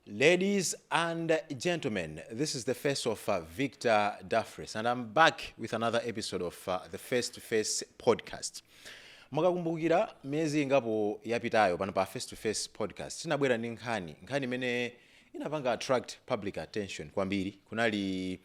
Ladies and gentlemen, this is the face of Victor Daffrece, and I'm back with another episode of the Face2Face Podcast. Mwakakumbukira miezi ingapo yapitayo pano pa Face2Face Podcast tinabwera ndi nkhani imene inapanga attract public attention kwambiri. Kunali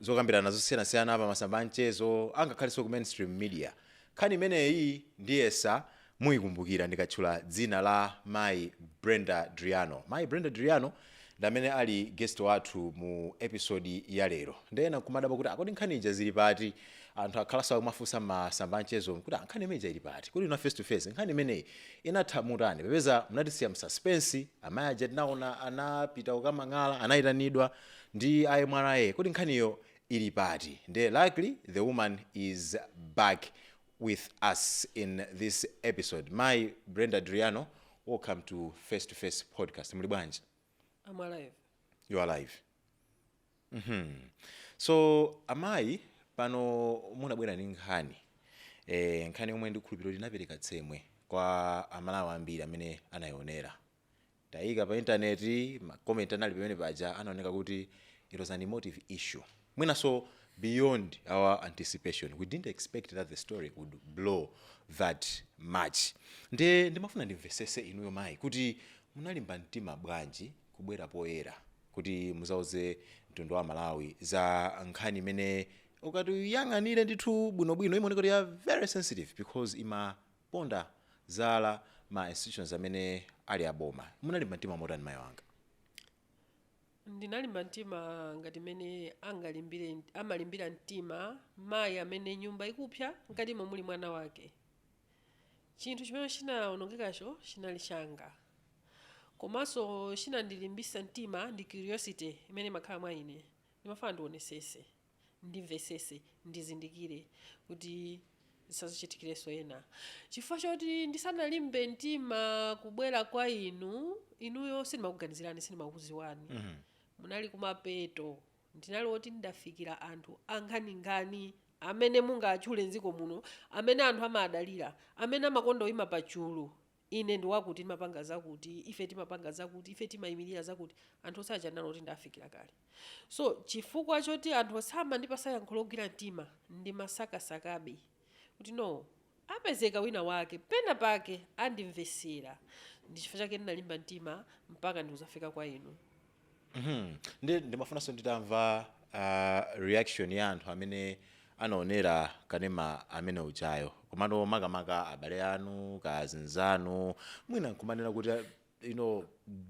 zokambirana zosiyanasiyana pa masamba anchezo angakhalenso ku mainstream media. Nkhani imeneyi ndiyesa muyikumbukira ndikatchula dzina la Mai Brenda Driano. Mai Brenda Driano ndamene ali guest wathu mu episode ya lero. Ndena kumadaba kuti akodi nkhani ija zili pati, anthu akhalasa kumafunsa masamba anchezo kuti nkhani imeneyi ili pati. Kuti na face to face nkhani imeneyi inatha mutani. Pepeza munatisiya mu suspense, amayi aja tinaona anapita kukamang'ala, anayitanidwa ndi MRA. Kuti nkhaniyo ili pati. Nde likely the woman is back with us in this episode. Mai Brenda Driano, welcome to Face2Face Podcast. Muli bwanji? I'm alive. You are alive. So, amayi pano munabwera ndi nkhani. Nkhani yomwe ndikhulupirira inapereka tsemwe kwa amalawi ambiri amene anayionera. Tayika pa intaneti, comment anali pamene paja anaoneka kuti it was an emotive issue. Mwina so beyond our anticipation. We didn't expect that the story would blow that much. Ndimafuna ndimvesese inuyo mayi kuti munalimba mtima bwanji kubwera poyera kuti muzauze mtundu wa Malawi za nkhani imene ukati yang'anire ndithu bwinobwino imaoneka kuti ya very sensitive because imaponda zala ma institutions amene ali aboma. Munalimba mtima motani mayi wanga? Ndinalimba mtima ngati mene amalimbira mtima mayi amene nyumba ikupsa ngati muli mwana wake. Chinthu chimene chinaonongekacho chinali changa. Komanso chinandilimbisa mtima ndi curiosity imene makhala mwa ine. Ndimafuna ndionesese, ndimvesese, ndizindikire kuti zisazochitikireso ena. Chifukwa choti ndisanalimbe mtima kubwera kwa inuyo sindimakuganizirani, sindimakuziwani. Munali kumapeto, ndinali woti ndafikira anthu angani amene mungatchule mdziko muno, amene anthu amadalira, amene amakonda oyima pachulu. Ine ndi wakuti timapanga zakuti, ife timapanga zakuti, ife timayimirira zakuti, anthu osaja nalo kuti ndafikira kale. So chifukwa choti anthu osama ndipasa yankho logwira mtima ndi masakasakabe kuti no apezeka wina wake pena pake andimvesera. Ndi chifukwa chake ndinalimba mtima mpaka ndikuzafika kwa inu. Ndimafunanso nditamva reaction ya anthu amene anaonera kanema amene uchayo. Komano makamaka abale anu, kazinzanu, mwina nkumanena kuti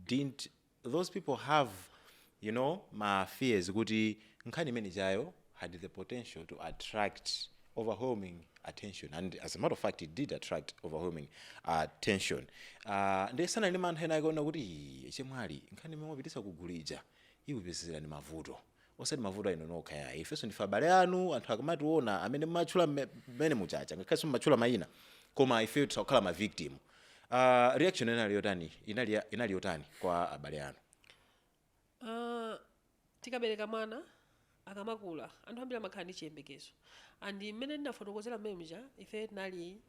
didn't those people have my fears kuti nkhani imene ichayo had the potential to attract overwhelming attention, and as a matter of fact it did attract overwhelming attention. Ndesana ndi mantha ena akaona kuti chemwali nkhani imene mwapitisa kugulija ikupezera ni mavuto. Osati mavuto ino nokha ya ifeso ndife abale anu, anthu akamationa amene mmatchula mmene muchacha ngakhalenso mmatchula mayina koma ife tikukhala ma victim. Reaction inali yotani kwa abale anu? Tikabereka mwana akamakula anthu ambiri amakhala ndi chiyembekezo, andi mmene ndinafotokozera mmene ife tinali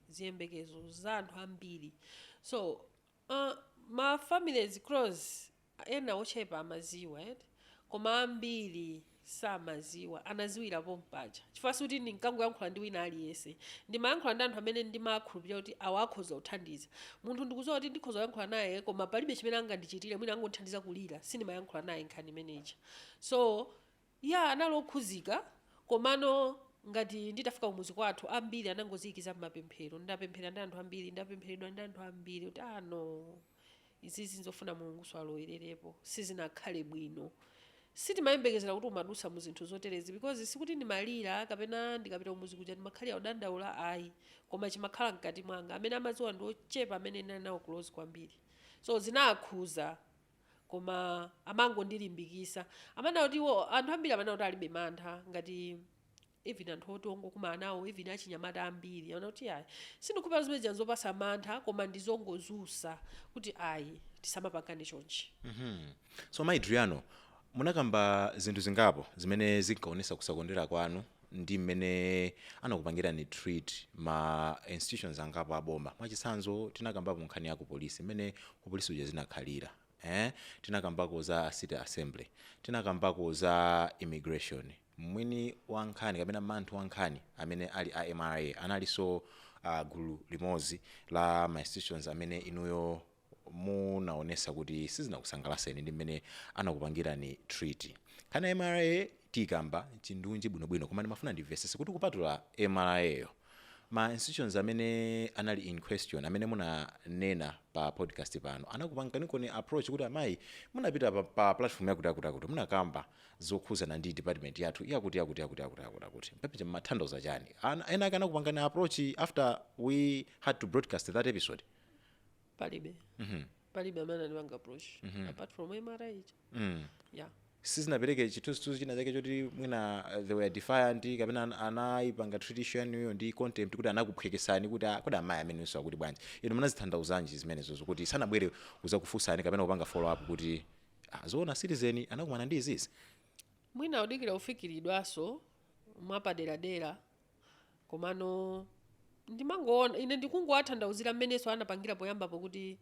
ziyembekezo za anthu ambiri. So ma families close ena ochepa amaziwa koma ambiri samaziwa, anaziwira pompaja. Chifukwa kuti ndinkangoyankhula ndi wina aliyense, ndimayankhula ndi anthu amene ndimakhulupirira kuti akhoza kuthandiza. Munthu ndikudziwa kuti ndikhoza kuyankhula naye koma palibe chimene angandichitire, mwina angondithandiza kulira, sindimayankhula naye nkhani imeneyi. So anali okhuzika, komano ngati nditafika kumuzi kwathu ambiri anangoziyikiza m'mapemphero. Ndapemphera ndi anthu ambiri, ndapempheredwa ndi anthu ambiri kuti no izi zinzofuna Mulungu alowererepo, sizinakhale bwino. Sitimayembekezera kuti umadusa mu zinthu zoterezi because sikuti ndimalira kapena ndikapita kumuzi kuja ndimakhalira udandaula ayi, koma chimakhala mkati mwanga. Amene amadziwa ndi ochepa amene ndinali nawo close kwambiri. So zinakhuza koma amangondilimbikisa. Amene kuti anthu ambiri amene kuti alibe mantha ngati even anthu oti ongokumana nawo even achinyamata ambiri amene kuti sindikupeza zimene janzopasa mantha koma ndizongozusa kuti tisamapangane chonchi. So Mai Driano, munakamba zinthu zingapo zimene zinkaonesa kusakondera kwanu ndi mmene anakupangira ni treat ma institutions angapo aboma. Mwachitsanzo tinakambapo nkhani ya ku polisi mmene ku polisi uja zinakhalira tinakambako za city assembly, tinakambako za immigration. Mwini wankhani kapena manthu wankhani amene ali a MRA analinso gulu limodzi la ma institutions amene inuyo munaonesa kuti sizinakusangalaseni ndi mmene anakupangirani treaty. Kana MRA tikamba chindunji bwinobwino, koma ndimafuna ndimvesese kuti kupatula MRA yo ma institutions amene anali in question amene munanena pa podcast pano anakupanganiko ni approach kuti amayi munapita pa platform yakuti munakamba zokhuzana ndi department yathu yakuti mpapicha mathandoza chani ena akanakupangana approach after we had to broadcast that episode? Palibe amene anapanga approach apart from MRA yeah. Sizinapereke chithunzithunzi china chake choti mwina they were defiant kapena anayipanga tradition iyo ndi contempt kuti anakuphwekesani kuti amayi amene nso akuti bwanji inu munazithandauzanji zimenezo kuti sanabwere kuzakufunsani kapena kupanga follow up kuti zoona citizen anakumana ndi izizi? Mwina udikira ufikiridwaso mwapaderadera, komano ndimangoona ine ndikungowathandauzira mmeneso anapangira poyambapo kuti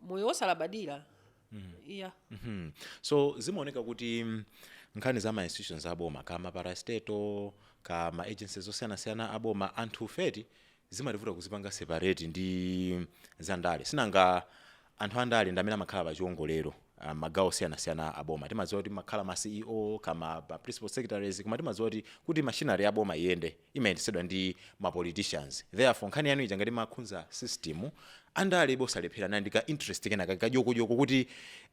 moyo wosalabadira. Yeah. So zimaoneka kuti nkhani za ma institutions aboma kama parastato kama agencies osiyanasiyana aboma anthu feti zimativuta kuzipanga separate ndi zandale. Sinanga anthu andale ndamene amakhala pa chiongolero magawo osiyanasiyana aboma. Timadziwa kuti makhala ma CEO kama principal secretaries, koma timadziwa kuti machinery aboma iyende imayendetsedwa ndi ma politicians. Therefore nkhani yanu ija ngati makhunza system andale bosalephera nandika interest kenaka kajoko kuti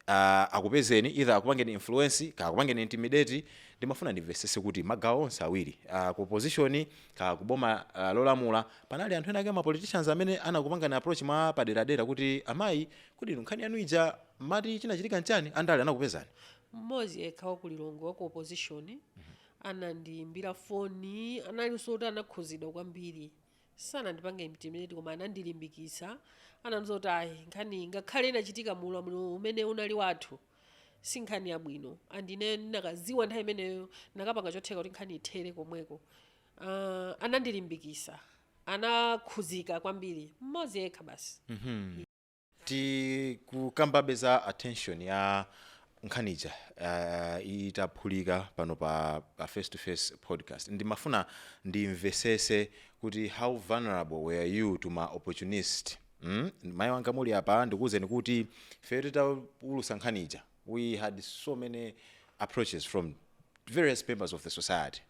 akupezeni either akupangeni influence ka akupangeni intimidate. Ndimafuna ndimvesese kuti magawo onse awiri ku opposition ka kuboma lolamula panali anthu ena ake ma politicians amene anakupangani approach mwa paderadera kuti amayi kuti nkhani yanu ija mati chinachitika nchani andale anakupezani? Mmodzi yekha wakulilongo wa ku opposition anandiimbira foni, analinso kuti anakhuzidwa kwambiri, sanandipange intimidate koma anandilimbikitsa, anandiza kuti ayi nkhani ngakhale inachitika mulamuliro umene unali wathu si nkhani yabwino, andine ndinakaziwa nthawi imeneyo nakapanga chotheka kuti nkhani ithere komweko. Anandilimbikitsa, anakhuzika kwambiri, mmodzi yekha basi. Tikukambabe za attention ya nkhanija itaphulika pano pa Face2Face Podcast. Ndimafuna ndimvesese kuti how vulnerable were you to ma opportunist? Mayi wanga muli apa ndikuwuzeni kuti ife titaulusa nkhanija we had so many approaches from various members of the society,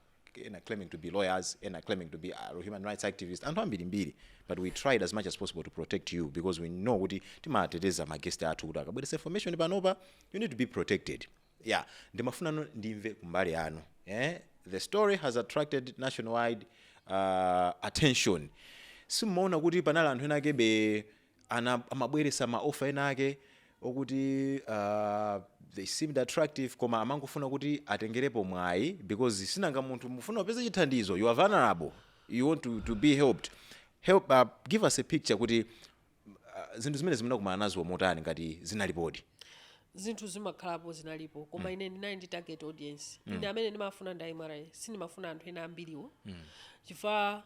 claiming to be lawyers and claiming to be human rights activists, anthu ambirimbiri, but we tried as much as possible to protect you because we know kuti timateteza magesti athu kuti akabweresa information panopa you need to be protected. Yeah, ndimafuna ndimve kumbali anu. The story has attracted nationwide attention. Simuona kuti panali anthu enake be amabweresa maofa enake okuti they seemed attractive koma amangofuna kuti atengerepo mwayi because sinanga munthu mufuna upeze chithandizo, you are vulnerable, you want to be helped. Give us a picture kuti zinthu zimene zimunakumana nazo motani ngati zinalipodi. Zinthu zimakhalapo zinalipo koma ine ndinali ndi target audience. Ine amene ndimafuna ndi MRA, sindimafuna anthu ena ambiriwo. Chifukwa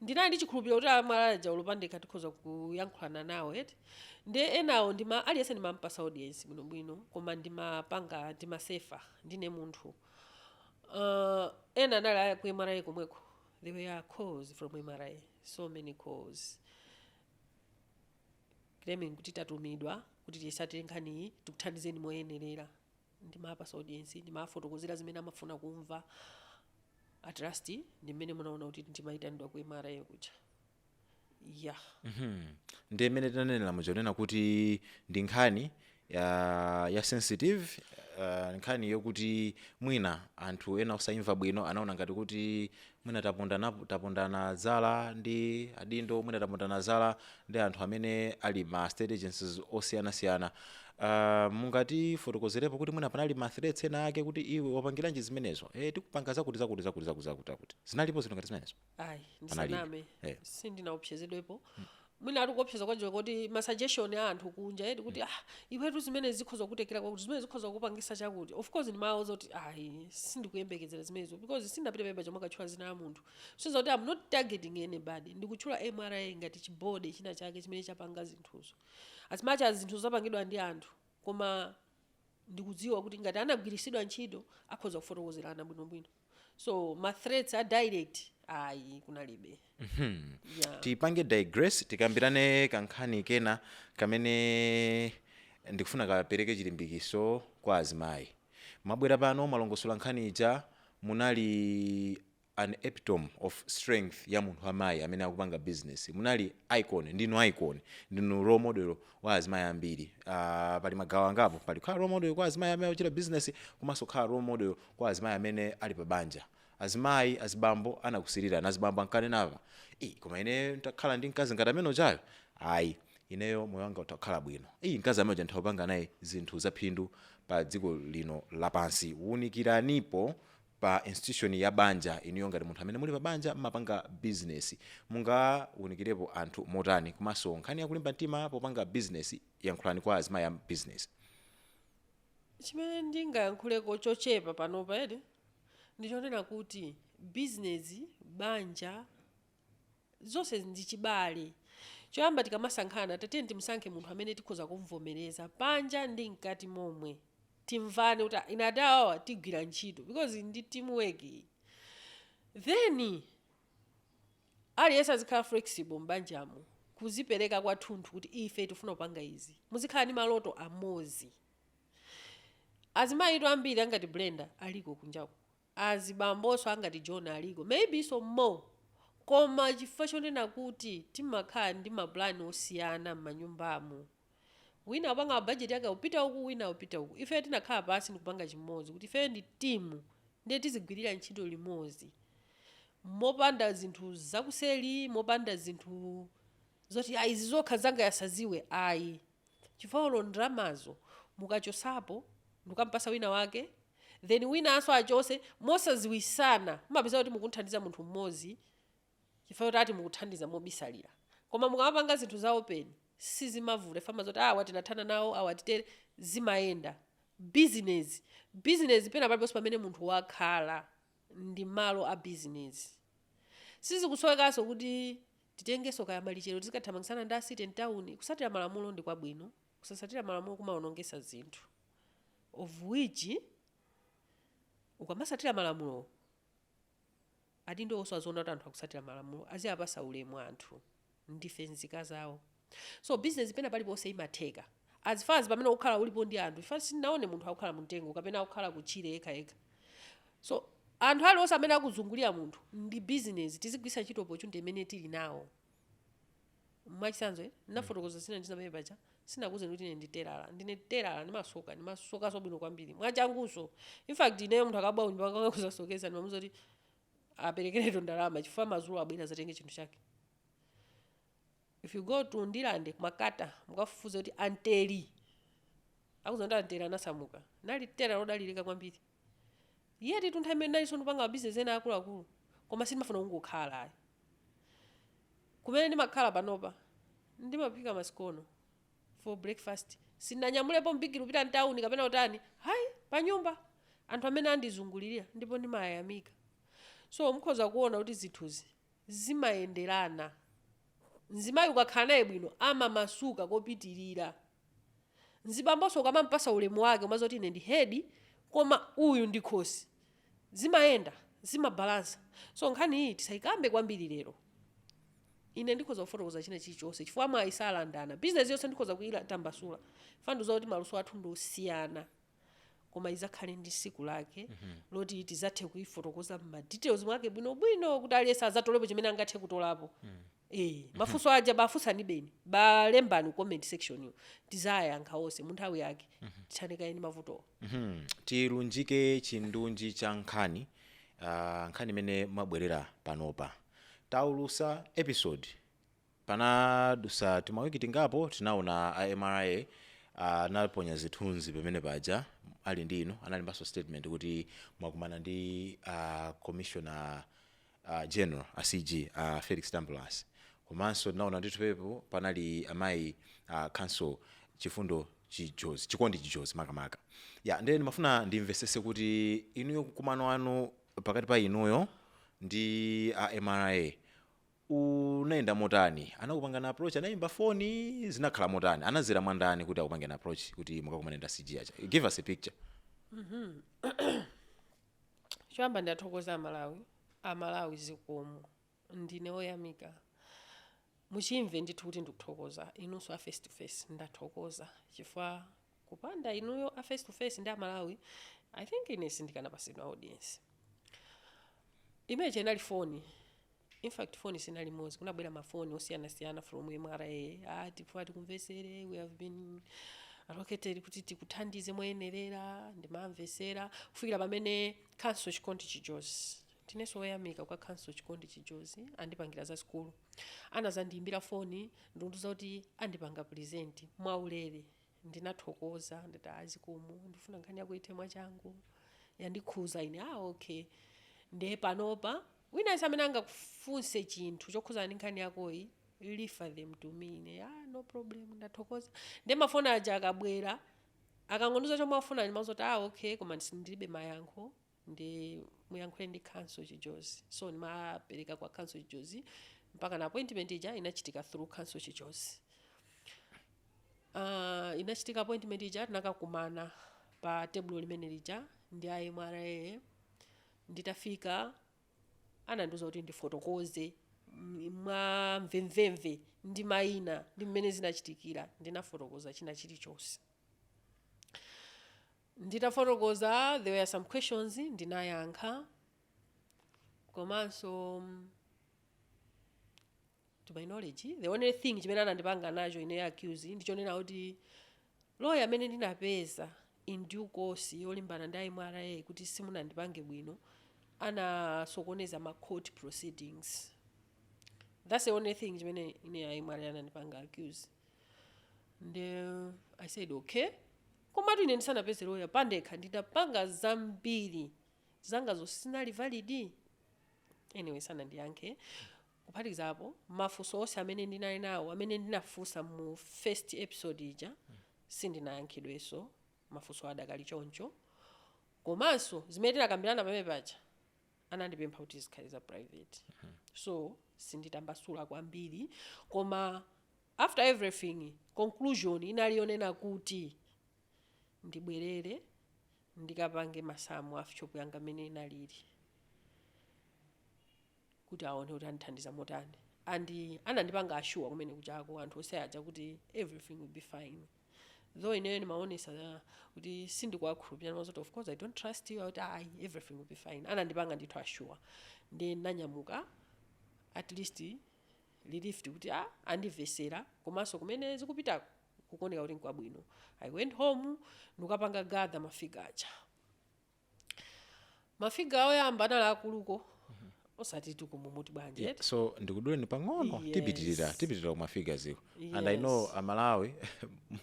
ndinali ndi chikhulupiriro kuti amalaja ulupandika tikhoza kuyankhulana nawo ndi enawo aliyese ndimampasa audience bwinobwino koma ndimapanga ndimasefa ndine munthu. Ena anali aya ku MRA komweko, there were calls from MRA, so many calls claiming kuti tatumidwa kuti tisatire nkhaniyi tikuthandizeni moyenerera. Ndimapasa audience, ndimafotokozera zimene amafuna kumva. At last ndimene munaona kuti ndimayitanidwa ku MRA kuja. Yeah. Ndi mmene tinanenera mujonena kuti ndi nkhani ya sensitive, nkhani yokuti mwina anthu ena osaimva bwino anaona ngati kuti mwina tapondana zala ndi adindo, mwina tapondana zala ndi anthu amene ali ma state agencies osiyanasiyana. Mungati fotokozerepo kuti mwina panali ma threats ena ake kuti iwe wapangiranji zimenezo tikupanga zakuti zinalipo zinthu ngati zimenezo? Ayi, ndisaname sindinaopsezedwepo. Mwina ati kuopseza kwanjiwe kuti ma suggestion ya anthu kunja kuti iwetu zimene zikhoza kutekera kuti zimene zikhoza kupangisa chakuti. Of course ndimawuza kuti ayi sindikuyembekezera zimenezo because sindapita pemba chomwe akatchula zina la munthu. Sinza kuti I'm not targeting anybody, ndikutchula MRA ngati chibode china chake chimene chapanga zinthuzo. As much as zinthu zapangidwa ndi anthu koma ndikudziwa kuti ngati anagwiritsidwa ntchito akhoza kufotokozerana bwinobwino. So ma threats are direct ayi kunalibe. Yeah. Tipange digress tikambirane kankhani kena kamene ndikufuna kapereke chilimbikiso kwa azimayi. Mabwera pano malongosola nkhani ija munali an epitome of strength ya munthu amayi amene akupanga business. Munali icon, ndinu role model wa azimayi ambiri. Pali magawo angapo, pali khala role model kwa azimayi amene akuchita business, komanso khala role model kwa azimayi amene ali pa banja. Azimayi azibambo anakusirira na azibambo ankanenava koma ine ntakhala ndi mkazi ngati amene uchayo ayi ineyo moyo wanga utakhala bwino. Mkazi amene uja nthawupanga naye zinthu zaphindu pa dziko lino lapansi. Unikiranipo pa institution ya banja iniyo ngati munthu amene muli pa banja mmapanga business. Mungawunikirepo anthu motani komanso nkhani yakulimba mtima popanga business yankhulani kwa azimayi ya business. Chimene ndingayankhuleko chochepa panopa ere ndichonena kuti business banja zonse ndi chibale. Choyamba tikamasankhana tatiyeni timsankhe munthu amene tikhoza kumvomereza panja ndi mkati momwe, timvane kuti inati awa tigwira ntchito because ndi teamwork. Then aliyense azikhala flexible mbanjamo kuzipereka kwathunthu kuti ife tifuna kupanga izi, muzikhala ndi maloto amozi. Azimayi ambiri angati Brenda aliko kunjako, azibamboso angati John aliko, maybe so more. Koma chifukwa chonena kuti timakhala ndi maplani osiyana m'manyumbamo. Wina apanga budget yake upita uku, wina upita uku. Ife tinakhala pasi ndikupanga chimodzi kuti ife ndi timu ndiye tizigwirira ntchito limodzi. Mopanda zinthu zakuseli, mopanda zinthu zoti izi zokha zanga yasaziwe ayi. Chifukwa ndalamazo mukachosapo ndikampasa wina wake, then wina aso achose mosaziwisana mumapeza kuti mukuthandiza munthu mmodzi chifukwa kuti ati mukuthandiza mobisalira. Koma mukamapanga zinthu za open sizimavuta fama zoti watinathana nawo awatitere zimayenda. Business pena paliponse pamene munthu wakhala ndi malo a business. Sizikusowekanso kuti titengeso kaya malichero tizikathamangisana ndi city and town. Kusatira malamulo ndi kwabwino, kusasatira malamulo kumaonongesa zinthu, of which ukamasatira malamulo adindo oso azona kuti anthu akusatira malamulo aziyapasa ulemu anthu ndife nzika zawo. So business pena paliponse imatheka as far as pamene ukhala ulipo ndi anthu. Ife sinaone munthu akukhala mtengo kapena akukhala kuchire eka. So anthu aliwonse amene akuzungulira munthu ndi business tizigwisa ntchito opportunity imene tili nawo. Mwachisanzo ndinafotokoza sina ndinamene paja sinakuze kuti ine ndine terala ndimasoka sobwino kwambiri mwachanguso. In fact ineyo munthu akabwa unyumba kuzasokeza ndimamuza kuti aperekereto ndalama chifukwa mazulu abwera zatenge chinthu chake. If you go to Ndilande kumakata mukafufuza kuti anteli akuza ndi anteli anasamuka nali tera lodalirika kwambiri. Yeti tuntha imene nalinso ndipanga business ena akuluakulu koma sindimafuna kungokhala ayi. Kumene ndimakhala panopa ndimapika masikono for breakfast. Sinanyamulepo mpikiri upita ntawuni kapena utani hayi pa nyumba anthu amene andizungulirira ndipo ndimayamika. So mukhoza kuona kuti zinthuzi zimayenderana. Mzimayi ukakhala naye bwino amamasuka kopitirira. Mzibamboso ukamampasa ulemu wake umazoti ine ndi head koma uyu ndi khosi. Zimayenda, zimabalansa. So nkhani iyi tisayikambe kwambiri lero. Ine ndikhoza kufotokoza china chilichonse chifukwa mwayisalandana. Business yonse ndikhoza kuyila tambasula. Fanduza kuti maluso athu ndosiyana. Koma izakhale ndi siku lake loti tizathe kuyifotokoza m'madetails mwake bwinobwino kuti aliyense azatolepo chimene angathe kutolapo. Mafunso aja bafusani beni balembani comment section yo tizayankha onse mu nthawi yake tithanekeni mavuto. Tirunjike chindunji cha nkhani nkhani imene mabwerera panopa. Taulusa episode panadusa timawiki tingapo tinaona a MRA anaponya zithunzi pamene paja ali ndino analimbaso statement kuti mwakumana ndi commissioner general CG Felix Tambulas. Komanso tinaona ndithu pepo panali amayi council chifundo chijozi chikondi chijozi makamaka. Ndeni mafuna ndimvesese kuti inuyo kumano anu pakati pa inuyo ndi MRA unaenda motani, anakupangana approach, anayimba phone, zinakhala motani, anazera mwandani kuti akupangana approach kuti mukakumana CG acha. Give us a picture. Choyamba ndathokoza amalawi zikomo, ndine oyamika. Muchimve ndithu kuti ndikuthokoza inunso a face to face, ndathokoza chifukwa kupanda inuyo a face to face ndi amalawi, I think ine sindikanapasidwa audience. Image inali phone. In fact, phone sinali mozi, kunabwera mafoni osiyana from MRA, tifuna tikumvesere, we have been allocated kuti tikuthandize moyenerera, ndimamvesera, kufikira pamene council chikondi chijozi. Tineso oyamika kwa council chikondi chijozi, andipangira za skulu. Anazandiimbira phone, ndunduza kuti andipanga present, mwaulere, ndinathokoza, nditazikomo, ndifuna nkhani yako itemwa changu, yandikhuza ine, okay. Nde panopa, wina isamene angakufunse chinthu chokhuza nkhani yakoyi, refer them to me. No problem, ndathokoza. Nde mafoni aja akabwera, akangonduza chomwe afuna ndimazoti okay, koma ndilibe mayankho, ndi muyankhule ndi council chijozi. So ndimapereka kwa council chijozi, mpaka na appointment ija inachitika through council chijozi. Inachitika appointment ija tinakakumana pa table limene lija ndi a MRA. Nditafika ananduza kuti ndifotokoze mwa mvemvemve ndi mayina ndi mmene zinachitikira, ndinafotokoza china chilichonse. Nditafotokoza, there were some questions ndinayankha, komanso to my knowledge the only thing chimene anandipanga nacho ine accuse ndichonena kuti lawyer amene ndinapeza in due course yolimbana ndi MRA kuti simunandipange bwino anasokoneza ma court proceedings. That's the only thing chimene ine MRA anandipanga accuse. And I said okay, komatu ine ndisanapeze lawyer pandekha nditapanga zambiri zangazo sinali valid. Anyway, sanandiyankhe. Kuphatikizapo mafunso onse amene ndinali nawo amene ndinafunsa mu first episode ija sindinayankhidwenso, mafunso adakali choncho. Komanso zimene tinakambirana pamene paja anandipempha kuti zikhale za private. So sinditambasula kwambiri, koma after everything conclusion inali yonena kuti ndibwerere ndikapange masamu a shop yanga amene inalili kuti aone kuti andithandiza motani. And anandipanga assure kumene kuchako anthu osayaja kuti everything will be fine. Though ineyo ndimaonesa kuti sindikuwakhulupirira mazoti of course I don't trust you, out everything will be fine. Anandipanga ndithu assure. Ndi nanyamuka at least relieved kuti andivesera komanso kumene zikupita kukoneka kuti nkwabwino. I went home ndikapanga gather mafiga aja. Mafiga oyamba anali akuluko osati tukumumuti banje. Yeah, so ndikudule ni pang'ono. Yes. Tipitirira kumafiga ziko. Yes. And I know amalawi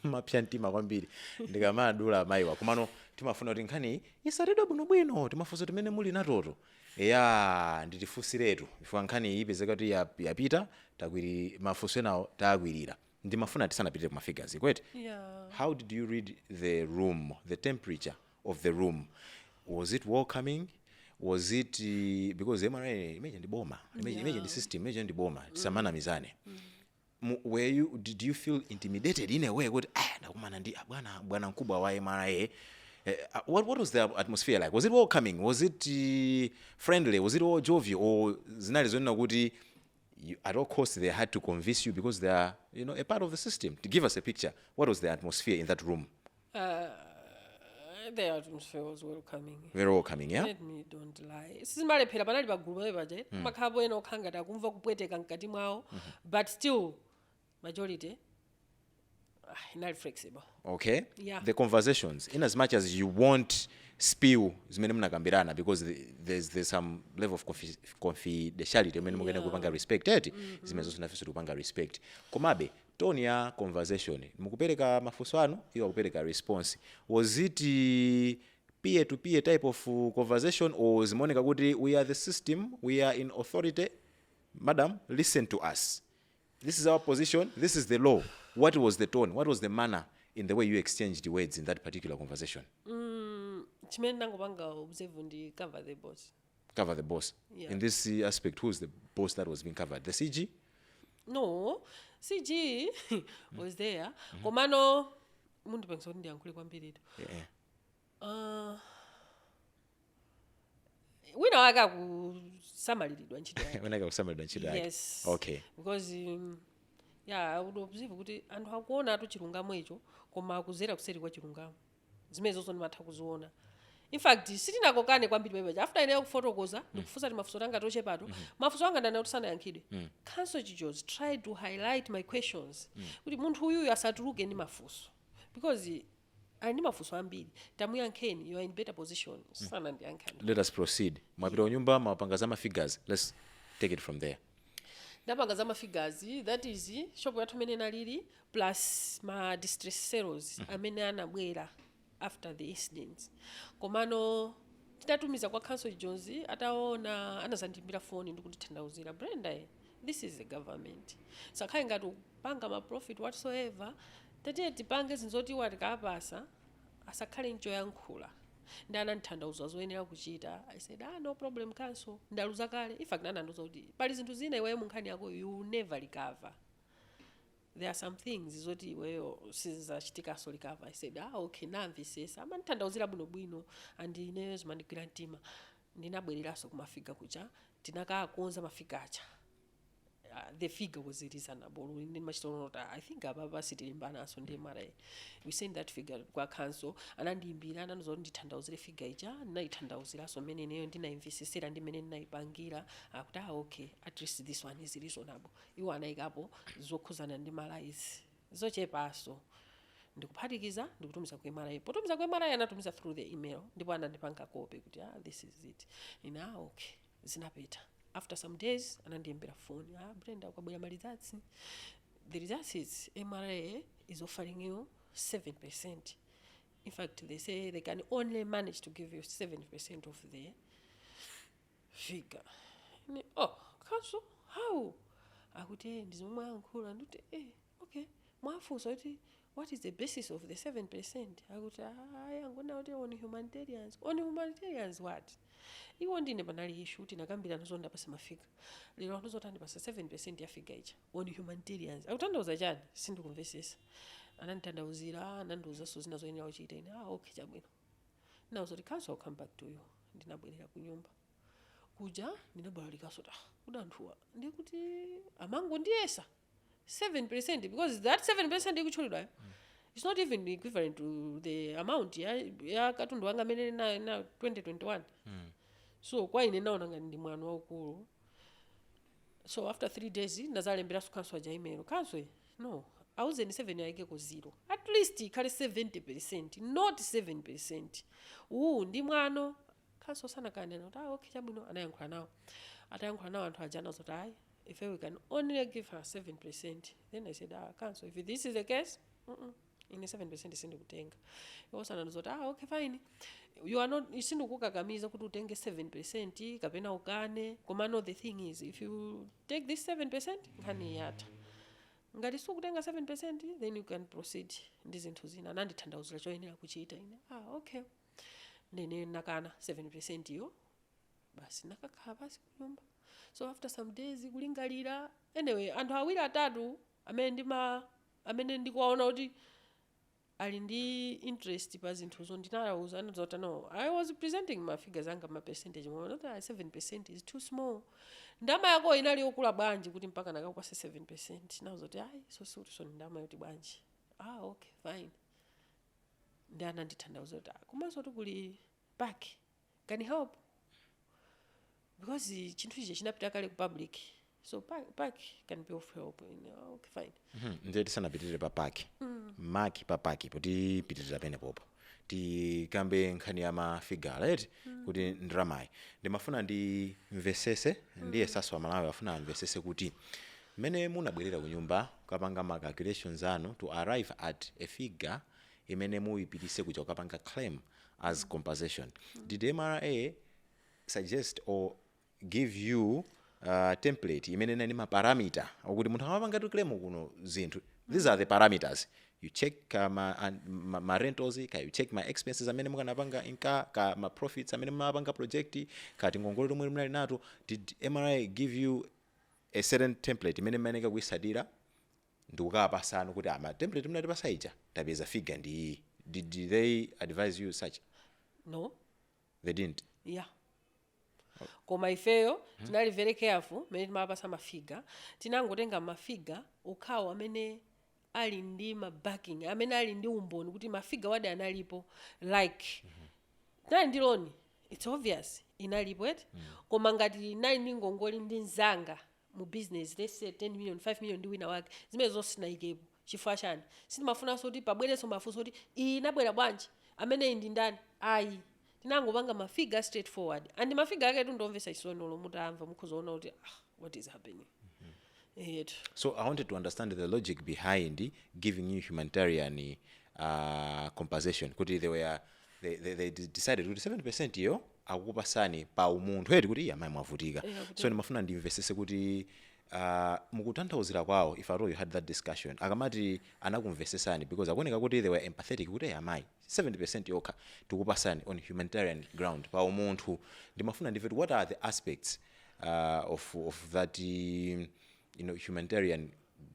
mapya ntima kwambiri ndikamadula maiwa kumano timafuna kuti nkhani isaredwa bwinobwino timafunsa timene muli natoto ya nditifusiretu ifika nkhani ipezeka kuti yapita takwiri mafunso nawo takwirira ndimafuna tisanapite kumafiga zikwete. Yeah. How did you read the room, the temperature of the room? Was it welcoming? Was it because MRA imagine the bomber, imagine the system, imagine the bomber, samana mizane. Did you feel intimidated in a way? Good, nakumana ndi bwana mkubwa wa MRA. What was the atmosphere like? Was it welcoming? Was it friendly? Was it all jovial? Or zinali zonena kuti at all costs they had to convince you because they are, a part of the system? To give us a picture, what was the atmosphere in that room? The atmosphere was welcoming. Very welcoming, yeah? Let me don't lie. Sizimalepera panali pagulu baje. Makhabo ena okhangata kumva kupweteka mkati mwawo, but still majority inali flexible. Okay. Yeah. The conversations, in as much as you won't spill zimene mnakambirana because there's some level of confidentiality mene mungene kupanga respect zimene zonse nafiso kupanga respect. Komabe tone ya conversation mukupereka mafunso anu iyo kupereka response, was it peer to peer type of conversation or zimoneka kuti we are the system, we are in authority, madam listen to us, this is our position, this is the law? What was the tone, what was the manner in the way you exchanged the words in that particular conversation? Chimene ndangopanga observe ndi cover the boss. cover the boss. Yeah. In this aspect, who's the boss that was being covered? The CG? No, CG was there. Komano mundu pengisa kuti ndiyankhule kwambiri. Yeah. Wina waka kusamaliridwa ntchito yake. When I got somebody ntchito yake. Yes. Okay. Because yeah, I would observe kuti anthu akuona atu chilungamo icho koma akuzera kuseri kwa chilungamo. Zimene zonse ndimatha kuziona. In fact, sitinakokane kwambiri pepeje. After ine kufotokoza ndikufunsa ti mafunso anga tochepato. Mafunso anga ndana kuti sanayankhidwe. Council Chijozi tried to highlight my questions. Kuti munthu uyuyu asatuluke ndi mafunso. Because ali ndi mafunso ambiri. Tamuyankheni, you are in better position. Sana ndiyankhani. Let us proceed. Mwapita unyumba mapanga za figures. Let's take it from there. Ndapanga za figures, that is shop yathu mene nalili plus ma distress sellers amene anabwera after the incidents. Komano tinatumiza kwa Council Chijozi ataona anazandimbira phone ndikundithandauzira Brenda, this is the government. Sakhale ngati upanga ma profit whatsoever, tatiye tipange zinzoti watikapasa asakhale nchoyankhula. Ndana nthandauza zoyenera kuchita. I said, no problem Council. Ndaluza kale. In fact nananduza kuti pali zinthu zina iweyo munkhani yako you never recover. There are some things zoti iweyo sizachitika so recover. I said, okay, namvisesa. Amanthandauzira bwino andi ineyo zimandigwira mtima. Ndinabwereraso kumafiga kucha. Tinakakonza mafiga acha. The figure was reasonable. I think ababa sitilimbana so ndi MRA. We send that figure kwa Council anandimbira ananzo ndithandauzire figure ija naithandauzira so mene neyo ndinaimvisisira ndi mene ndinaipangira akuti okay, at least this one is reasonable. Iwo anaikapo zokhuzana ndi malaizi zochepaso ndikuphatikiza ndikutumiza ku MRA. Potumiza ku MRA anatumiza through the email ndipo anandipanga copy kuti this is it. Ina okay, zinapita. After some days, anandimbira phone. Brenda, ukabwera malizatsi. The results is MRA is offering you 7%. In fact, they say they can only manage to give you 7% of the figure. Oh, Council, how? Akuti ndizomwe yankhula nduti okay. Mwafusa kuti what is the basis of the 7%? Akuti angona kuti on humanitarians. On humanitarians what? Iwo ndine panali issue tinakambira nozonda pasi mafika. Lero ndozotandi pasi 7% ya figure icha. On humanitarians. Akutandoza chani? Sindikumvesesa. Anandithandauzira, anandiuza so zina zoyenera kuchita ine. Okay chabwino. Now so the Council will come back to you. Ndinabwerera ku nyumba. Kuja ndinabalalika sota. Kudanthua. Ndikuti amango ndiyesa 7% because that 7% ikuchulidwa. It's not even equivalent to the amount ya katundu wanga mene na 2021. So kwa ine naona ngani ndi mwana waukulu. So after 3 days ndazalembera su Council aja email. Council, no, auze ni 7 yaike ko 0. At least ikale 70%, not 7%. Ndi mwano. Council sana kanena kuti okay chabwino anayankhula nawo. Atayankhula nawo anthu aja nazo tai. If we can only give her 7%, then I said, Council, if this is the case, in 7% sindikutenga. Yosana ndizoti okay fine. You are not isindukukakamiza kuti utenge 7% kapena ukane. Komano the thing is if you take this 7% nkhani yata. Ngati sukutenga 7% then you can proceed ndi zinthu zina. Nandithandauzira choyenera kuchita ine. Okay. Nene nakana 7% yo. Basi nakakhala basi kunyumba. So after some days kulingalira anyway anthu awiri atatu amene ndikuwaona kuti ali ndi interest pa zinthu zo ndinalauza anazota no I was presenting my figures anga ma percentage not 7% is too small. Ndama yako inali yokula bwanji kuti mpaka nakakupasa 7%. Nazoti so ndama yoti bwanji. Okay fine. Ndana ndithandauza kuti kumaso tukuli back. Can you help? Because chinthu ichi chinapita kale ku public. So pack can be of help. Okay fine. Ndiye tisanapitirire pa pack. Mark pa pack poti pitirira pene popo. Tikambe nkhani ya mafigure right kuti ndramayi. Ndimafuna ndi mvesese ndiye saso Malawi afuna mvesese kuti mene munabwerera ku nyumba kapanga ma calculations anu to arrive at a figure imene muyipitise kuja kapanga claim as compensation. Did MRA suggest or give you template imene nani maparameter okuti munthu amapanga claim kuno zinthu. These are the parameters. You check ma rentals, you check my expenses amene mukanapanga inka ka ma profits amene mumapanga project kati ngongole lomwe mnali nato. Did MRA give you a certain template imene mmaneka kuisadira ndikukapasana kuti ama template mnati pasaija tapeza figure ndi did they advise you such? No, They didn't. yeah. Koma ifeyo tinali very careful mene timapasa mafiga, tinangotenga mafiga ukhawo amene ali ndi backing, amene ali ndi umboni kuti mafiga wade analipo, like tinali ndi loan, it's obvious inalipo eti. Koma ngati nali ndi ngongole ndi nzanga mu business, let's say 10 million 5 million ndi wina wake, zimene zonse sinayikepo. Chifukwa chani? Sindimafunanso kuti pabwereso mafunso kuti iyi inabwera bwanji, amene ndi ndani. Ayi, tinangopanga mafiga straightforward, and mafiga ake tundomvesa chisonolo mutamva mukhozaona kuti what is happening. So I wanted to understand the logic behind giving you humanitarian compensation. Kuti they decided kuti 70% yo akukupasani pa umunthu eti kuti yamayi mwavutika. So ndimafuna ndimvesese kuti mukutanthauzira kwawo, if at all you had that discussion, akamati anakumvesesani because akuoneka kuti they were empathetic kuti yamayi 70% yokha tikupasani on humanitarian ground pa umunthu. Ndimafuna ndive what are the aspects of that humanitarian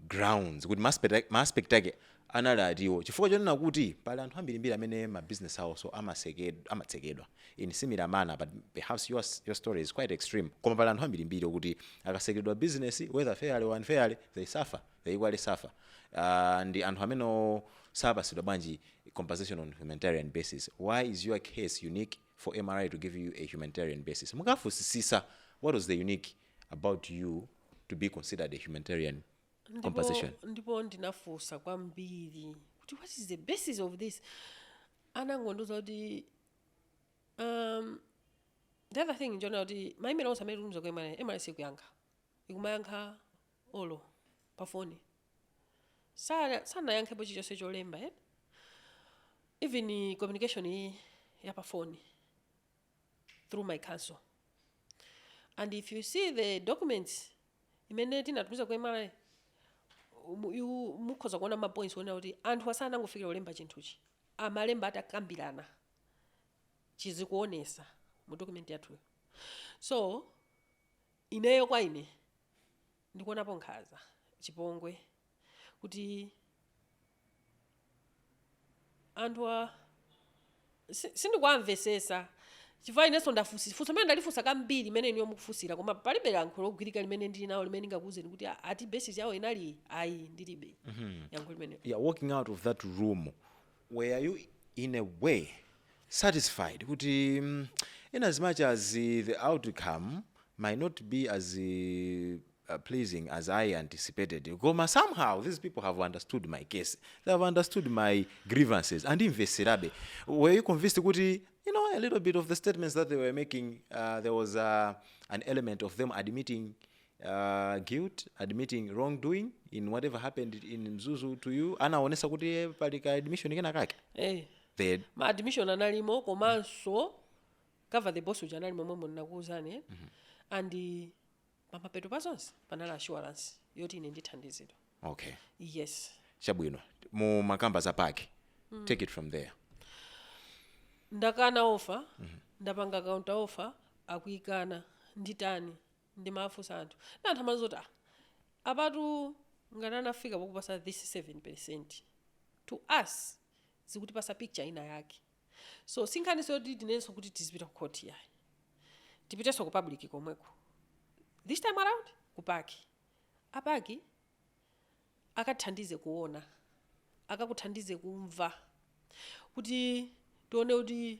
grounds, kuti ma-aspect ake analadiwo. Chifukwa chonena kuti pali anthu ambirimbiri amene ma business awo so amatsekedwa in similar manner, but perhaps your story is quite extreme. Koma pali anthu ambirimbiri kuti akasekedwa business whether fairly or unfairly they equally suffer. Ndi anthu amene sapasidwa bwanji compensation on humanitarian basis. Why is your case unique for MRA to give you a humanitarian basis? Mukafusisisa what was the unique about you to be considered a humanitarian compensation? Ndipo ndinafusa kwambiri kuti what is the basis of this. Anangondoza kuti the other thing njona kuti maimelo onse amene tumuza kwa MRA sikuyankha, ikumayankha olo pa phone, sanayankhepo chilichonse cholemba. Even communication ya pa phone through my counsel. And if you see the documents imene tinatumiza kwa MRA, mukhoza kuona ma points wona kuti anthu asanangofikira ulemba chinthuchi, amalemba atakambirana chizikuonesa mu document yathu. So ineyo kwa ine ndikuonapo nkhaza chipongwe kuti anthu sindikuamvesesa. Chifukwa inenso ndafusa mene ndalifusa kambiri mene niyo mukufusira, koma palibe yankho logwirika limene ndili nawo limene ndingakuwuzeni kuti ati basis yawo inali ayi ndilibe yankho limene. Yeah, walking out of that room, were you in a way satisfied kuti in as much as the outcome might not be as pleasing as I anticipated, because somehow these people have understood my case, they have understood my grievances and invested. Were you convinced kuti a little bit of the statements that they were making, there was an element of them admitting guilt, admitting wrongdoing in whatever happened in Mzuzu to you? Anaonesa kuti palika admission ikena kake? Ma admission analimo komanso cover the boss uja analimo momwe nakuuzani. And pamapeto pasonse panali assurance yoti ine ndithandizidwa. Okay. Yes. Chabwino. Mu makamba za pake. Take it from there. Ndakana offer, ndapanga counter offer, akuikana, nditani, ndimafusa anthu. Na anthu amazoti abatu nganana fika pokupasa this 7%. To us, zikutipasa picture ina yake. So sinkhaniso yoti tinenso kuti tizipita ku court yayi. Tipiteso ku public komweko. This time around, kupaki. Apaki akathandize kuona, akakuthandize kumva kuti tione kuti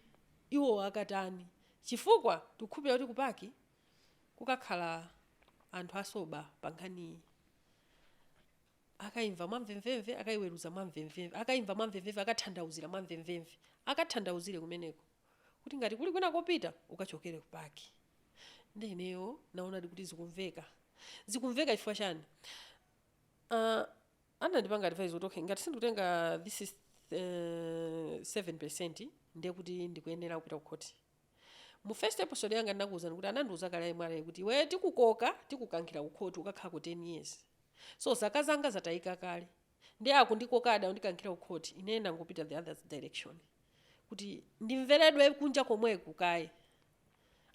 iwo akatani. Chifukwa tikukhupira kuti kupaki kukakhala anthu asoba pankhani. Akaimva mwamvemvemve, akaiweruza mwamvemvemve, akaimva mwamvemvemve, akathandauzira mwamvemvemve, akathandauzire kumeneko kuti ngati kuli kwina kopita ukachokere kupaki. Ndeneyo naona kuti zikumveka chifukwa chani. Anandipanga advice kuti okay, ngati sindikutenga this is 7% ndiye kuti ndikuyenera kupita ku court. mu first episode yanga ndakuwuzani kuti anandiuza kale MRA kuti we tikukankhira ku court ukakhala ku 10 years. So zaka zanga zatayika kale. Ndi akundikokada undikankhira ku court ine ndangopita the other direction. Kuti ndimveredwe kunja komweku kaye.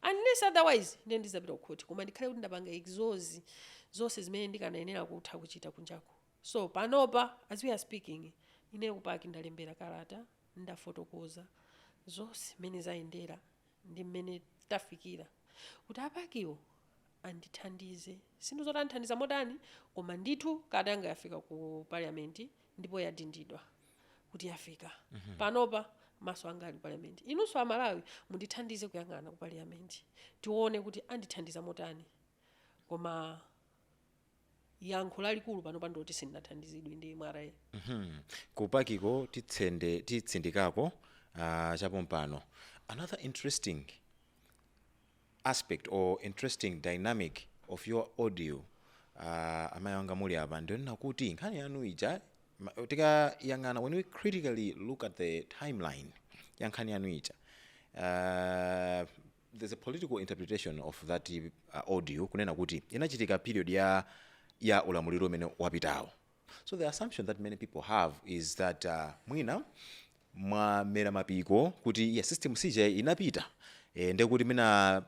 Unless otherwise ndizapita ku court koma ndikhale kuti ndapanga exhaust zonse zimene ndikanayenera kutha kuchita kunjako. So panopa as we are speaking ine kupaki ndalembera kalata ndafotokoza zonse zimene zayendera ndi mmene tafikira kuti apakiwo andithandize sinthu zoti andithandiza modani koma ndithu kadanga yafika ku parliament ndipo yadindidwa kuti yafika panopa maso anga ali parliament inunso Amalawi mundithandize kuyang'ana ku parliament tione kuti andithandiza motani koma yankho lalikulu pano pandoti sindinathandizidwe ndi MRA. Kupakiko titsindikako chapompano. Another interesting aspect or interesting dynamic of your audio amayanga muli apa ndionena kuti nkhani yanu ija tikayang'ana when we critically look at the timeline ya nkhani yanu ija there's a political interpretation of that audio kunena kuti inachitika period ya ulamuliro umene wapitawo. So the assumption that many people have is that mwina mwamera mapiko kuti ya system sija inapita ndi kuti mina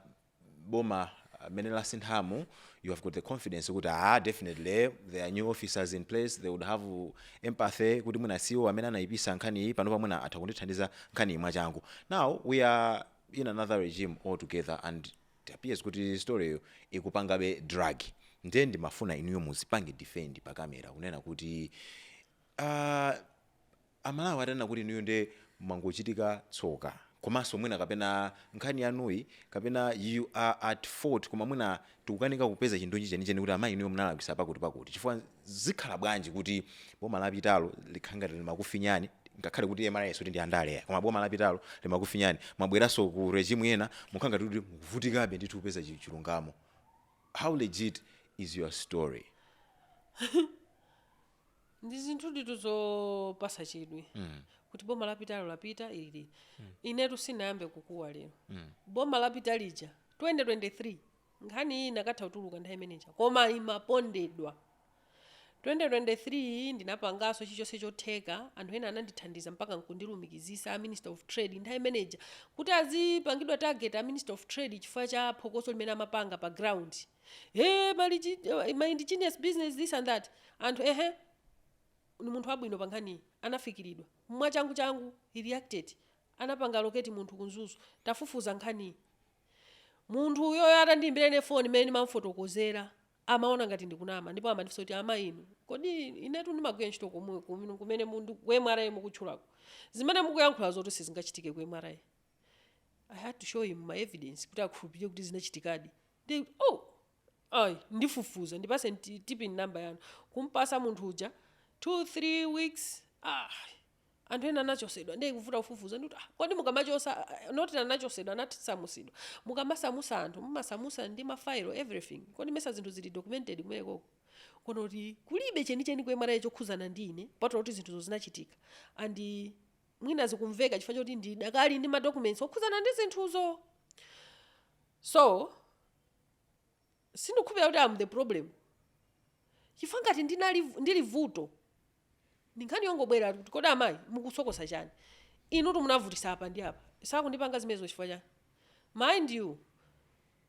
boma mene la sinthamu you have got the confidence kuti definitely there are new officers in place, they would have empathy kuti mwina siwo amene anayipisa nkhani panopa mwina atakundithandiza nkhani mwachangu. Now we are in another regime altogether and it appears kuti story ikupangabe drag. Ndi mafuna inuyo muzipange defend pa kamera kunena kuti Amalawi atanena kuti inuyo ndi mangochitika tsoka komanso mwina kapena nkhani yanuyi kapena you are at fault koma mwina tikukanika kupeza chindonji chenicheni kuti amayi inuyo munalakwisa pakuti chifukwa zikhala bwanji kuti boma lapitalo likhanga limakufinyani ngakhale kuti MRA yeso ndi andale koma boma lapitalo limakufinyani mwabweranso ku regime yena mukhanga kuti mukuvutikabe ndithu kupeza chilungamo. How legit is your story? Ndi zinthu nditu zopasa chidwi kuti boma lapitalo lapita ili inetu sinayambe kukuwa lero boma lapita lija 2023 nkhani nakatha kutuluka nthawi imeneja koma imapondedwa 2023 ndinapangaso chichonse chotheka anthu ena anandithandiza mpaka nkundilumikizisa a Minister of Trade nthawi imeneja kuti azipangidwa target a Minister of Trade chifukwa cha phokoso limene amapanga pa ground. My indigenous business this and that anthu ni munthu wabwino pa nkhani anafikiridwa mwachangu he reacted anapanga loketi munthu kunzuzu tafufuza nkhani munthu uyo atandiimbirene phone imene mamfotokozera amaona ngati ndikunama ndipo amandifunsa kuti ama inu kodi inetu ndimagwira ntchito komwe kumene mundu ku MRA mukutchulako zimene mukuyankhula zoti sizingachitike ku MRA. I had to show him my evidence kuti akhulupirire kuti zinachitikadi. Ndifufuza ndipase tipping number yanu kumpasa munthu uja 2-3 weeks anthu ena anachosedwa ndiye kuvuta kufufuza ndikuti kodi mukamachosa not anachosedwa anatisamusidwa mukamasamusa anthu mumasamusa ndi mafailo everything kodi mesa zinthu zili documented kumeko kono kuti kulibe chenicheni ku MRA chokhuzana ndine patolo kuti zinthuzo zinachitika and mwina zikumveka chifukwa choti ndidakali ndi ma documents okhuzana ndi zinthuzo. So sindikhulupirira kuti I'm the problem chifukwa ngati ndili vuto ndinkhani yongobwera kuti kodi amayi mukusokosa chani inutu munavutisa apa ndi apa sakundipanga zimenezo chifukwa chani. Mind you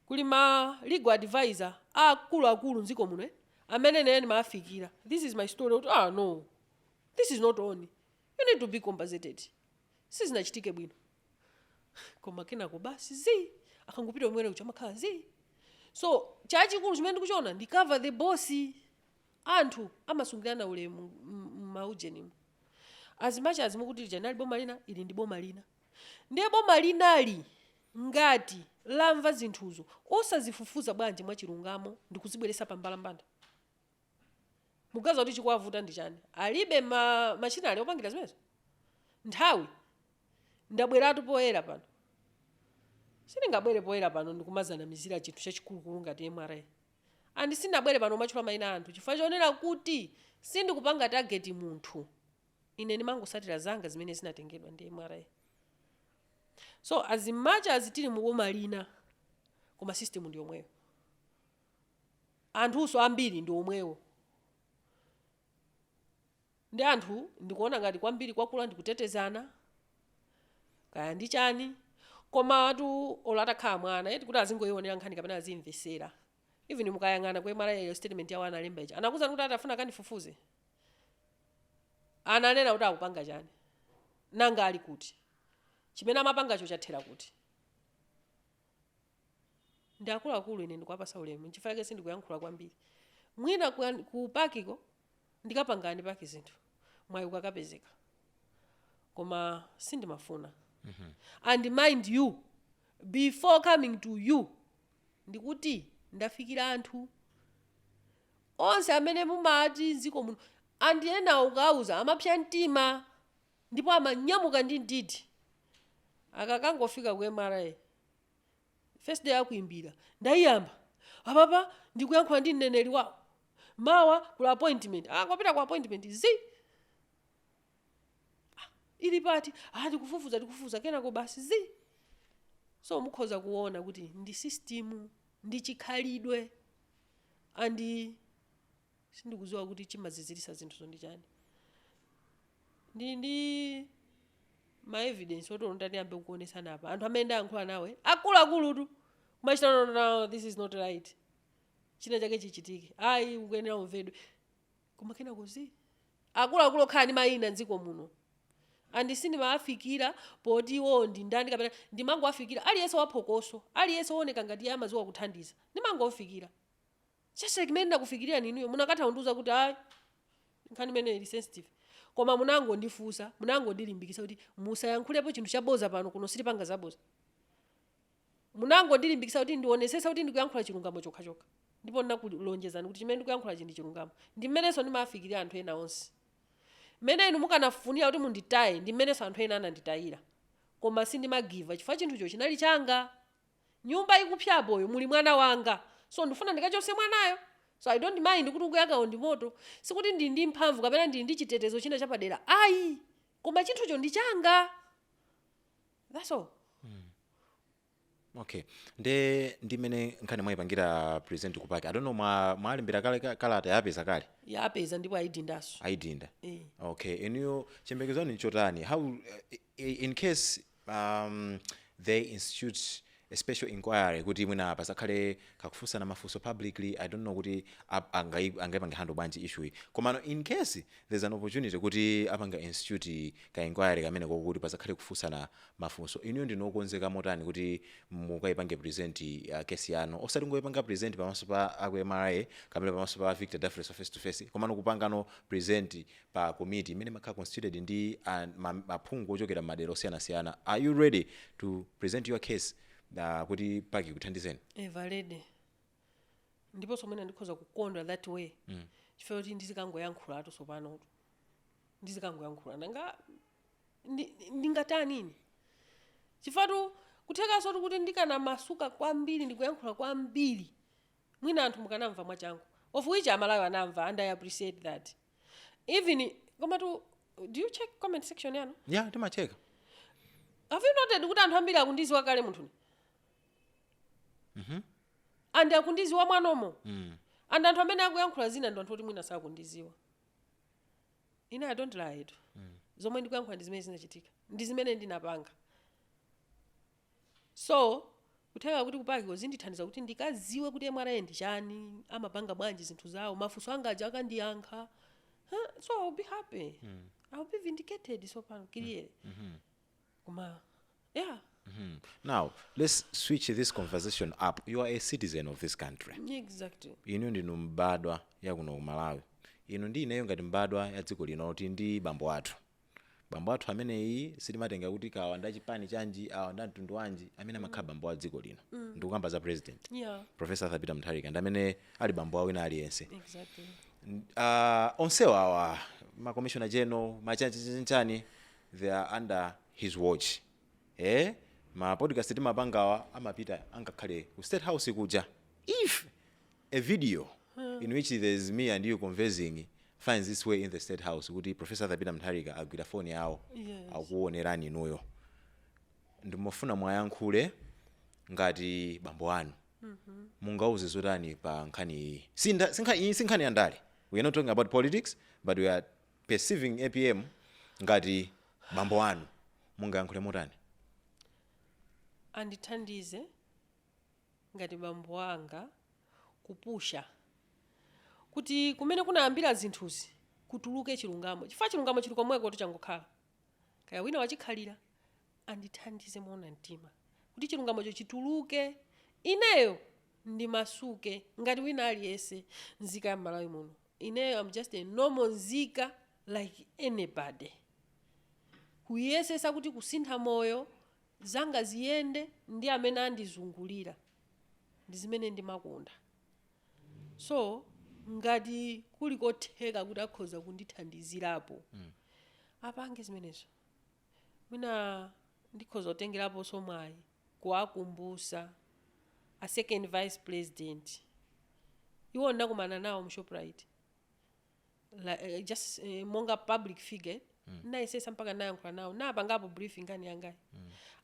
kuli ma legal advisor akulu mdziko muno amene nene ndimafikira this is my story kuti no this is not on, you need to be compensated sizinachitike bwino koma kenako basi akangupita omwene kucha makhala so chachikulu chimene ndikuchiona ndi cover the boss. Anthu amasungirana ulemu maujeni as much as mukuti janali boma lina ili ndi boma lina ndiye boma linali ngati lamva zinthuzo osazifufuza bwanji mwachilungamo ndikuzibweresa pambalambanda mugaza kuti chikwavuta ndi chani alibe machinali opangira zimenezo nthawi ndabweratu poyera pano sindingabwere poyera pano ndikumazana mizira chinthu chachikulu ngati MRA and sinabwere pano machula maina anthu chifukwa chonera kuti sindikupanga target munthu ine ndimangosatira zanga zimene zinatengedwa ndi MRA. So as much as tili muboma lina koma system ndi omweyo, anthuso ambiri ndi omwewo, ndi anthu ndikuona ngati kwambiri kwakula ndikutetezana kaya ndi chani, koma atu olatakhala mwana yeti kuti azingoyionera nkhani kapena azimvesera. Even mukayang'ana kwa MRA statement yawo analemba ichi anakuza kuti atafuna kandifufuze, ananena kuti akupanga chani, nanga ali kuti chimene amapangacho chathera kuti. Ndi akuluakulu ine ndikuwapasa ulemu nchifukwa chake sindikuyankhula kwambiri. Mwina ku pakiko ndikapangani paki zinthu mwayi ukakapezeka, koma sindimafuna. And mind you, before coming to you, ndikuti ndafikira anthu onse amene mumati nziko muno andi ena ukauza amapsya mtima ndipo amanyamuka ndi ndidi. Akakangofika ku MRA first day akuimbira ndayiyamba apapa ndikuyankhula ndi mneneri wawo, mawa kula appointment akangopita ku appointment ili pati tikufufuza kenako basi So mukhoza kuona kuti ndi system ndi chikhalidwe andi sindikuziwa kuti chimazizirisa zinthu zondi chani. Ndi ma evidence otonda ndiyambe kuonesana apa anthu amene ndayankhula nawe akuluakulutu kumachita no, this is not right, china chake chichitike, ayi ukuyenera umvedwe, koma kenako akuluakulu okhala ndi mayina nziko muno andi sindimaafikira poti iwo ndi ndani kapena ndimangowafikira aliyense waphokoso, aliyense wooneka ngati amaziwa kuthandiza ndimangowafikira. Chase kimene ndakufikirira ninuyo munakatha undiuza kuti ayi nkhani imene ili sensitive, koma munangondifunsa munangondilimbikitsa kuti musayankhulepo chinthu chaboza pano kuno silipanga zaboza. Munangondilimbikitsa kuti ndionesesa kuti ndikuyankhula chilungamo chokhachokha, ndipo ndinakulonjezani kuti chimene ndikuyankhula chindi chilungamo. Ndi mmenenso ndimafikirira anthu ena onse. Mmene inu mukanafunira kuti munditaye ndi mmenenso anthu ena ananditayira, koma sindimagiva chifukwa chinthucho chinali changa. Nyumba ikupyapoyo muli mwana wanga, so ndifuna ndikachose mwanayo. So I don't mind kuti ukuyaka ndi moto, sikuti ndi mphamvu kapena ndi chitetezo china chapadera, ayi koma chinthucho ndi changa. That's all. Okay, ndi mene nkhani mwayipangira present kupaki. I don't know mwalimbira kalata yapeza kale. Yapeza ndipo ayidindaso. Ayidinda. Okay, eniyo chembekezano ni chotani. How in case they institute a special inquiry kuti mwina pasakhale kakufunsa na mafunso publicly, I don't know kuti angaipange handle bwanji issue. Koma in case there's an opportunity kuti apanga institute ka inquiry kamene kokuti pasakhale kufunsa na mafunso, iniyo ndinokonzeka motani kuti mukaipange present case yano osati ngoyipanga present pamaso pa aku MRA kamene pamaso pa Victor Daffrece face to face, koma nokupanga present pa committee imene makhala constituted ndi maphungu ochokera madera osiyanasiyana. Are you ready to present your case kuti paki kuthandizeni? Valid. Ndipo somene ndikhoza kukondwa that way. Chifukwa kuti ndizikangoyankhula ato sopano. Ndizikangoyankhula nanga ndingatani nini? Chifukwa kuthekaso kuti ndikana masuka kwambiri ndikuyankhula kwambiri. Mwina anthu mukanamva mwachangu. Of which Malawi anamva, and I appreciate that. Even do you check comment section yano? Yeah, check. Have you noted kuti anthu ambiri akundiziwa kale munthu? And akundiziwa mwanomo. And anthu amene akuyankhula zina ndi anthu oti mwina sakundiziwa. I don't lie it. Zomwe ndikuyankhula ndi zimene zinachitika. Ndi zimene ndinapanga. So, kutheka kuti kupaki kozindithandiza kuti ndikaziwe kuti MRA ndi chani, amapanga bwanji zinthu zawo, mafunso anga aja akandiyankha. So I'll be happy. I'll be vindicated so pano kiliere. Yeah. Now, let's switch this conversation up. You are a citizen of this country. Exactly. Inu ndinu mbadwa ya kuno Malawi. Inu ndi ineyo ngati mbadwa ya dziko lino kuti ndi bambo athu. Bambo athu ameneyi sitimatenga kuti kawanda chipani chanji awanda mtundu wanji amene amakhala bambo wa dziko lino. Ndikukamba za president. Yeah. Professor Peter Mutharika ndi amene ali bambo awo ina aliyense. Exactly. Onsewa awa ma commissioner general machanchani they are under his watch. Ma podcast timapangawa amapita angakhale ku State House kuja. If a video in which there's me and you conversing finds this way in the State House, kuti Professor Peter Mutharika agwira phone yawo akuonerani inuyo. ndimofuna mwayankhule ngati bambo anu mungauze zotani pa nkhani iyi sinkhani yandale. We are not talking about politics, but we are perceiving APM ngati bambo anu, mungayankhule motani? Andithandize ngati bambo anga kupusha kuti kumene kunayambira zinthuzi kutuluke chilungamo, chifukwa chilungamo chili komweko tichangokhala kaya wina wachikhalira. Andithandize moona mtima kuti chilungamocho chituluke, ineyo ndimasuke ngati wina aliyense nzika ya Malawi muno. Ineyo I'm just a normal nzika like anybody. Kuyesesa kuti kusintha moyo zanga ziyende ndi amene andizungulira ndi zimene ndimakonda. So ngati kuli kotheka kuti akhoza kundithandizirapo apange zimenezo. Mwina ndikhoza kutengerapo somwayi kuwakumbusa a second vice president iwo ndakumana nawo mu Shoprite just monga public figure nayesesa mpaka nayankhula nawo napangapo briefing ngani yangayi.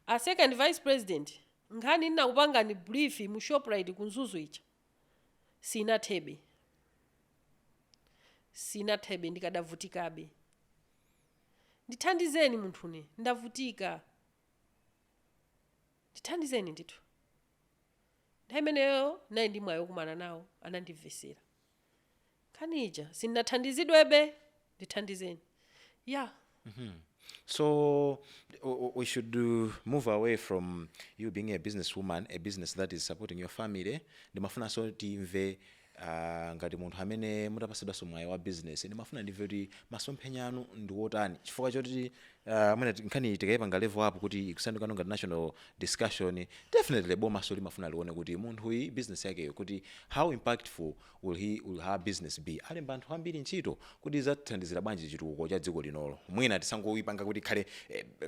A second vice president nkhani ndinakupanga ni brief mu Shoprite kunzuzu icha sinathebe ndikadavutikabe. Ndithandizeni munthune ndavutika, ndithandizeni ndithu. Ndaimeneyo nayi ndimwayo kumana nawo anandivesera khanija sinathandizidwebe, ndithandizeni. Yeah. So we should move away from you being a businesswoman, a business that is supporting your family. Ndimafuna so timve ngati munthu amene mutapasidwa somwayi wa business, ndimafuna ndimve kuti masomphenya anu ndi wotani, chifukwa choti mwina nkhani tikayipanga level up kuti ikusandikano ngati national discussion, definitely boma so limafuna lione kuti munthu uyi business yakeyo kuti how impactful will her business be. Alemba anthu ambiri ntchito kuti idzathandizira bwanji chitukuko cha dziko linolo. Mwina tisangoyipanga kuti khale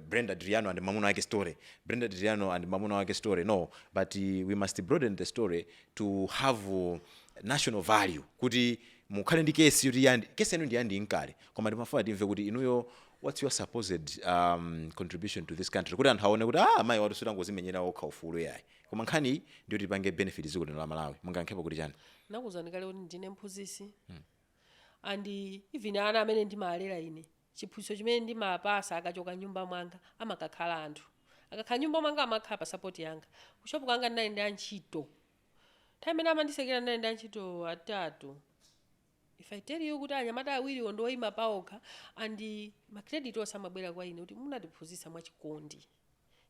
Brenda Driano and mamuna wake story, Brenda Driano and mamuna wake story, no, but we must broaden the story to have national value kuti mukhale ndi kesi yoti kesi yanu ndi yandi inkale koma ndimafuna timve kuti inuyo what's your supposed contribution to this country, kuti anthu aone kuti mayi watu sutangozimenyera okha ufulu yayi koma nkhani ndiyo tipange benefit dziko lino la Malawi. mungankhepo kuti chani? Nakuzani kale kuti ndine mphunzitsi and even ana amene ndimalera ine chiphunzitso chimene ndimapasa akachoka nyumba mwanga amakakhala anthu akakhala nyumba mwanga amakhala pa support yanga. Kushopu kanga ndinali ndi antchito time amandisekera ndinali ndi antchito atatu. If I tell you kuti anyamata awiri ndoyima paokha and macredit osamabwera kwa ine kuti munatiphunzitsa mwachikondi,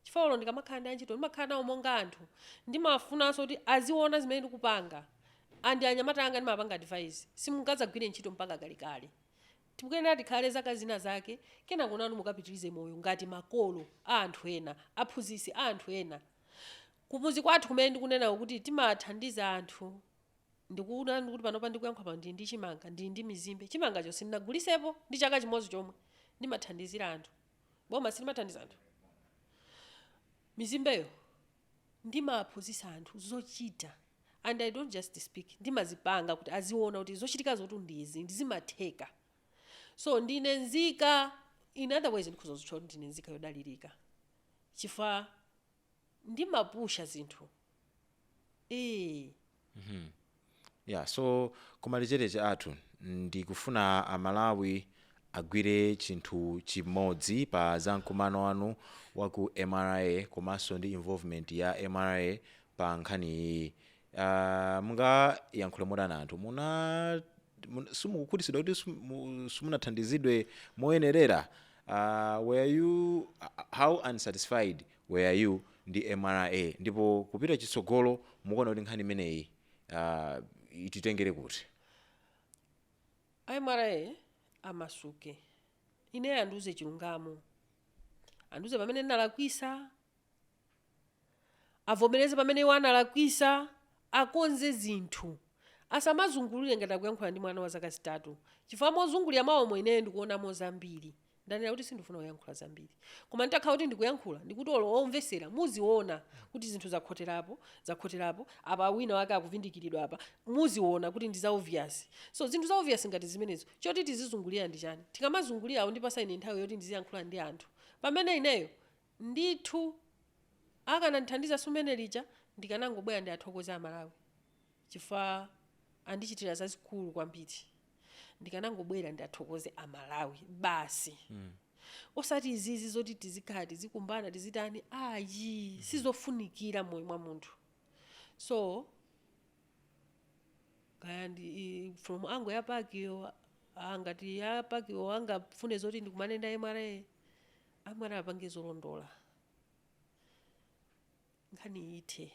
chifukwa ndikamakhala ndi antchito ndimakhala nawo monga anthu ndimafunanso kuti aziona zimene ndikupanga and anyamata anga ndimapanga advice simungadzagwire ntchito mpaka kalekale. Tikuyenera tikhale zaka zina zake kena kunanu mukapitirize moyo ngati makolo a anthu ena, aphunzitsi a anthu ena. Kumuzi kwathu kumene ndikunena kuti timathandiza anthu. Ndikuona kuti panopa ndikuyankhula pano ndi chimanga ndi mizimbe. Chimangacho sindinagulisepo ndi chaka chimodzi chomwe ndimathandizira anthu. Boma sindimathandiza anthu. Mizimbeyo ndimaphunzitsa anthu zochita and I don't just speak, ndimazipanga kuti aziona kuti zochitika zotu ndizi ndizimatheka. So ndine nzika, in other ways ndikhoza kutchula kuti ndine nzika yodalirika chifukwa ndimapusha zinthu. Yeah, so kumalichereche athu ndikufuna amalawi agwire chinthu chimodzi pa zamkumano wanu wa ku MRA komanso ndi involvement ya MRA pa nkhani iyi. Mungayankhule motani anthu simukukhutitsidwa kuti simunathandizidwe moyenerera. Were you how unsatisfied were you ndi MRA, ndipo kupita chitsogolo mukuona kuti nkhani imeneyi ititengere kuti? MRA amasuke ine anduze chilungamo, anduze pamene ndinalakwisa, avomereze pamene wanalakwisa, akonze zinthu, asamazungulire ngati akuyankhula ndi mwana wa zaka zitatu. Chifukwa mozungulira mawomo ineyo ndikuonamo zambiri. Ndanena kuti sindifuna kuyankhula zambiri koma nditakhala kuti ndikuyankhula ndikuti omvesera muziona kuti zinthu zakhoterapo apa wina wake akuvindikiridwa apa muziona kuti ndi za obvious. So zinthu za obvious ngati zimenezo choti tizizungulira ndi chani? Tikamazungulira awo ndipasa ine nthawi yoti ndiziyankhula ndi anthu pamene ineyo ndithu akanandithandiza sumene lija ndikanangobwera ndi athokoza Malawi chifukwa andichitira zazikulu kwambiri ndikanangobwera ndi athokoze Malawi basi osati izizi zoti tizikhala tizikumbana tizitani ayi sizofunikira moyo mwa munthu. So kandi from ango yapakiyo angati yapakiyo angafune zoti ndikumane ndi MRA apange zolondola nkhani ithe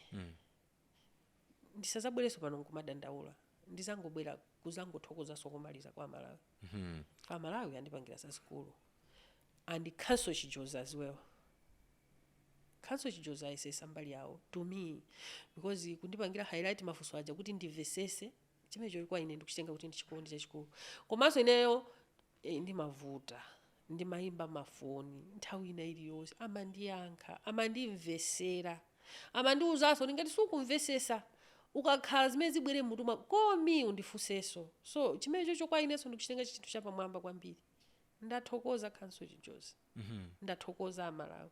ndisazabwereso pano nkumadandaula ndizangobwera kuzangothokoza sokumaliza kwa Malawi. Kwa Malawi andipangira zazikulu and cancel chijoza as well. Cancel chijoza is somebody yawo to me because kundipangira highlight mafuso aja kuti ndivesese chimecho kwa ine ndikuchitenga kuti ndichikondi chachikulu komanso ineyo ndimavuta ndimayimba mafoni nthawi ina iliyonse amandiyankha amandimvesera amandiuzaso ndingati sukumvesesa ukakhala zimene zibwere mutuma komi undifuseso. So chimecho kwa ineso ndikuchitenga chinthu chapamwamba kwambiri. Ndathokoza cancel chijoza ndathokoza Malawi.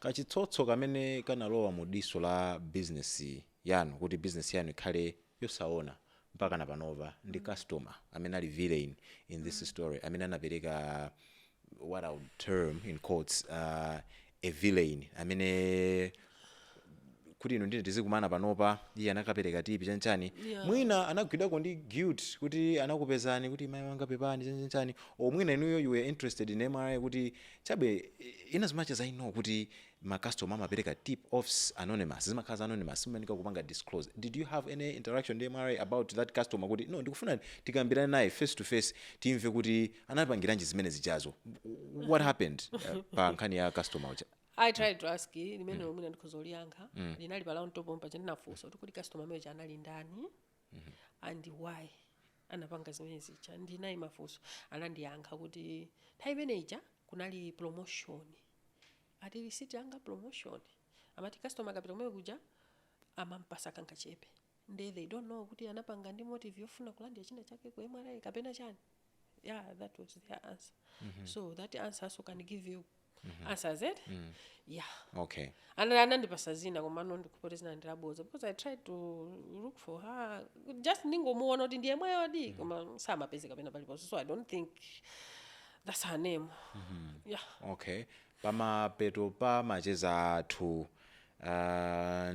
Kachitsotso kamene kanalowa mu diso la business yanu kuti business yanu ikhale yosaona mpaka na panova ndi customer amene ali villain in this story amene anapereka what I would term in quotes a villain amene kuti ino ndine tizikumana panopa iye anakapereka tipi chanchani mwina anagwidwako ndi guilt kuti anakupezani kuti mai wanga pepani chanchani o mwina inuyo you were interested in MRA kuti chabe in as much as I know kuti ma customer amapereka tip offs anonymous zimakhaza anonymous simanika kupanga disclose. Did you have any interaction with MRA about that customer kuti no ndikufuna tikambirana naye face to face timve kuti anapangiranji zimene zijazo what happened pa nkhani ya customer uja? I tried to ask limene omwina ndikhozoliyankha linali pala ntopompa chandinafunsa kuti customer meja anali ndani and why anapanga zimene zicha ndinayi mafunso anandiyankha kuti nthawi imeneja kunali promotion ati receipt anga promotion amati customer akapita kumene kuja amampasa kankachepe they don't know kuti anapanga ndi motive yofuna kulandira china chake ku MRA kapena chani. That was their answer. So that answer also can give you answers it. Okay. And anandipasa zina komano ndikupota zina ndilaboza because I tried to look for her just ningomuona kuti ndiye mwayo di koma samapezi kapena paliponso, so I don't think that's her name. Okay. Pamapeto pa macheza athu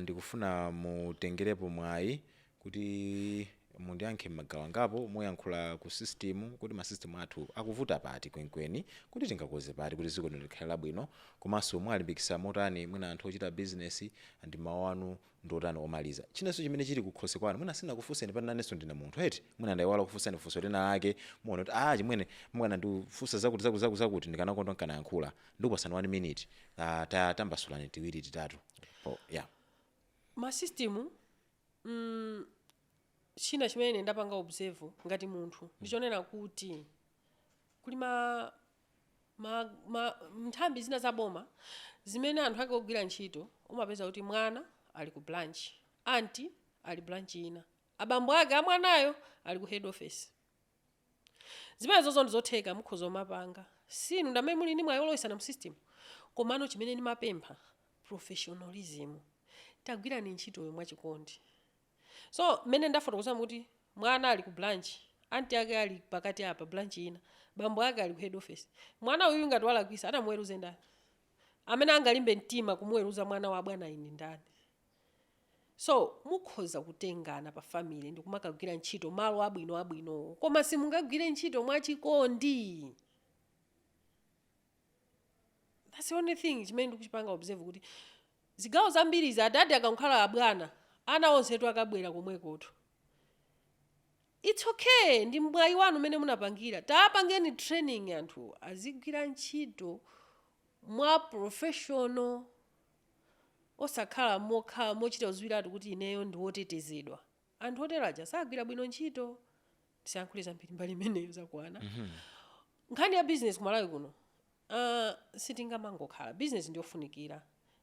ndikufuna mutengerepo mwayi kuti mundiyankhe magawo ngapo muyankhula ku system kuti ma system athu akuvuta pati kwenkweni kuti tingakoze pati kuti ziko ndikhala bwino komanso mwalimbikisa motani mwina anthu ochita business and mawu anu ndotani omaliza chinenso chimene chili kukhosi kwanu mwina sina kufuseni pa nanenso ndina munthu eti mwina ndayiwala kufusani funso lina lake muone kuti chimwene mwana ndifusa zakuti ndikanakonda nkanayankhula ndikupasani 1 minute tambasulani tiwiri titatu. Ma system china chimene ndapanga observe ngati munthu ndichonena kuti kuli nthambi zina zaboma zimene anthu ake ogwira ntchito umapeza kuti mwana ali ku branch, anti ali branch ina, abambo ake amwanayo ali ku head office. Zimene zonse ndizotheka mukhoza omapanga sinu ndamene muli ni mwayoloisana mu system komano chimene ndimapempha professionalism tagwirani ntchito yomwe mwachikondi. So mene ndafotokoza kuti mwana ali ku branch, anti ake ali pakati apa branch ina, bambo ake ali ku head office. Mwana uyu ngati walakwisa anamuweruze ndani? Amene angalimbe mtima kumuweruza mwana wa bwana ine ndani? So mukhoza kutengana pa family ndikumakagwira ntchito malo abwino koma simungagwire ntchito mwachikondi. That's the only thing chimene ndikuchipanga observe kuti zigawo zambiri za adadi akankhala abwana ana onsetu akabwera komwekotu. It's okay, ndi mwayi wanu mene munapangira. Tapangeni training anthu azigwira ntchito mwa professional osakhala mokhala mochita uzwiratu kuti ineyo ndi wotetezedwa. Anthu oteraja sagwira bwino ntchito. Tisayankhule zambiri mbali imeneyo zakwana. Nkhani ya business kumalawi kuno sitingamangokhala business ndiyofunikira.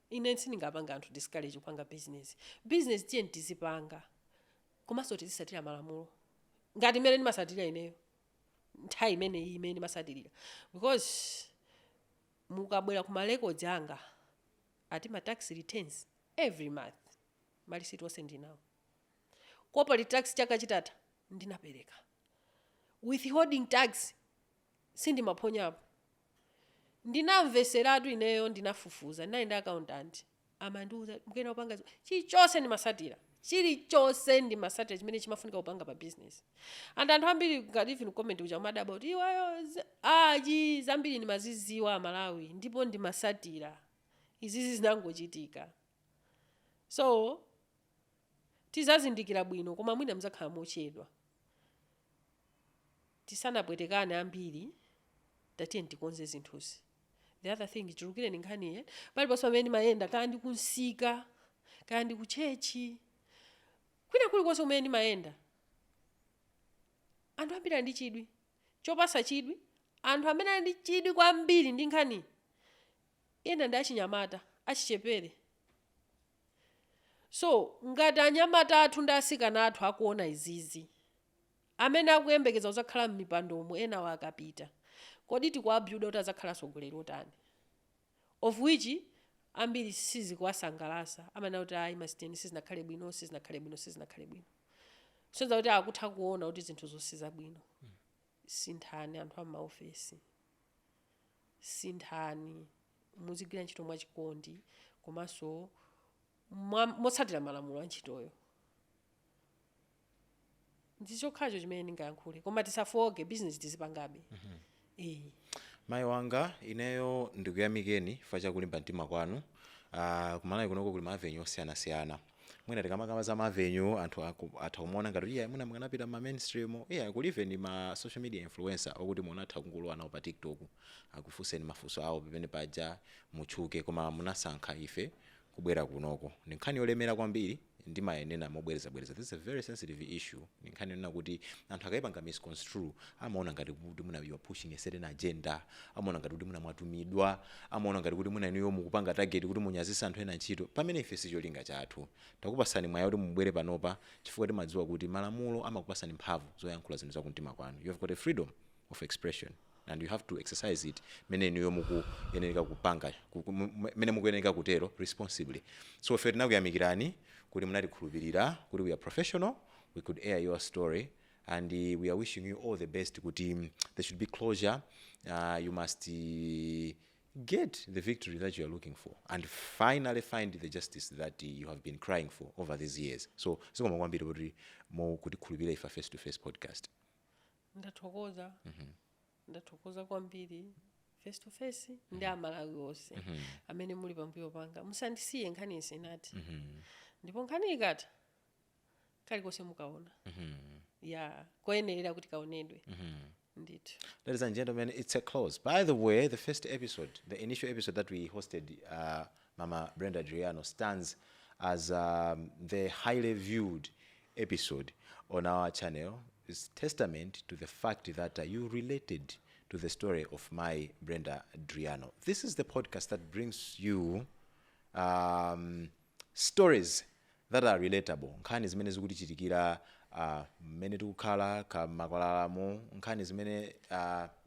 Ine sindingapanga anthu discourage kupanga business. Business tiye tizipanga komanso tizisatira malamulo ngati imene ndimasatira ineyo nthawi imene ndimasatirira because mukabwera ku ma records anga ati ma tax returns every month malisiti wonse ndinawo. Corporate tax chaka chitata ndinapereka. Withholding tax sindimaphonyapo. Ndinamveseratu ineyo ndinafufuza ndinaenda accountant amandiuza mukena upanga chilichonse ndimasatira chilichonse ndimasatira chimene chimafunika upanga pa business. And anthu ambiri ngati even comment uja madaba kuti iwayo zambiri ndimaziziwa Malawi ndipo ndimasatira izizi zinangochitika. So tizazindikira bwino koma mwina mzakhala mochedwa tisanapwetekane ambiri tatiye ndikonze zinthuzi. The other thing chirukire ninkhaniye paliponso pamene mayenda kaya ndi kunsika kaya ndi kuchechi kwina kulikonse kumene ndimayenda anthu ambiri ali ndi chidwi chopasa chidwi. Anthu amene ali ndi chidwi kwambiri ndi nkhani ena ndi achinyamata achichepere. So ngati anyamata athu ndi asikana athu akuona izizi amene akuyembekeza kuzakhala m'mipandomo ena wakapita kodi tikuwabyuda kuti azakhala atsogoleri otani, of which ambiri sizikuwasangalasa amene kuti ayi masiteni sizinakhale bwino. Sonza kuti akutha kuona kuti zinthu zosiza bwino. Sinthani anthu amaofesi, sinthani muzigwira ntchito mwachikondi komanso motsatira malamulo a ntchitoyo. Ndichokhacho chimene ndingayankhule koma tisafoke business tizipangabe. Mayi wanga ineyo ndikuyamikeni chifukwa chakulimba mtima kwanu. Kumalawi kunoko kuli maavenue osiyanasiyana. Mwina tikamakamba za maavenue anthu athakumaona ngati iye mwina mukanapita ma mainstream. Kuli even ma social media influencer okuti munatha kungolowa nawo pa TikTok akufunseni mafunso awo pamene paja mutchuke koma munasankha ife kubwera kunoko. Ndi nkhani yolemera kwambiri ndimayenera mobwereza. This is a very sensitive issue. Ndi nkhani yonena kuti anthu akayipanga misconstrue amaona ngati kuti muna you are pushing a certain agenda, amaona ngati kuti muna mwatumidwa, amaona ngati kuti muna niyo mukupanga target kuti munyazisa anthu ena ntchito pamene ife sicholinga chathu. Takupasani mwayi kuti mubwere panopa chifukwa timadziwa kuti malamulo amakupasani mphamvu zoyankhula zinthu zakumtima kwanu. You have got a freedom of expression and you have to exercise it mene niyo mukuyenera kupanga mene mukuyenera kutero responsibly. So ife tinakuyamikirani kuti munatikhulupirira kuti we are professional, we could air your story, and we are wishing you all the best. Kuti there should be closure. You must get the victory that you are looking for and finally find the justice that you have been crying for over these years. So sikoma kwambiri kuti kutikhulupirira ifa Face to Face podcast. Ndathokoza kwambiri Face to Face ndi Amalawi onse amene muli pambuyo panga musandisiye nkhani isinati ndipo nkhani ikata kalikonse mukaona koyenerera kuti kaonedwe ndithu. Ladies and gentlemen, it's a close. By the way, the first episode, the initial episode that we hosted, Mama Brenda Driano, stands as the highly viewed episode on our channel. It's testament to the fact that you related to the story of my Brenda Driano. This is the podcast that brings you stories that are relatable. Nkhani zimene zikutichitikira mmene tikukhala kamakwalamo, nkhani zimene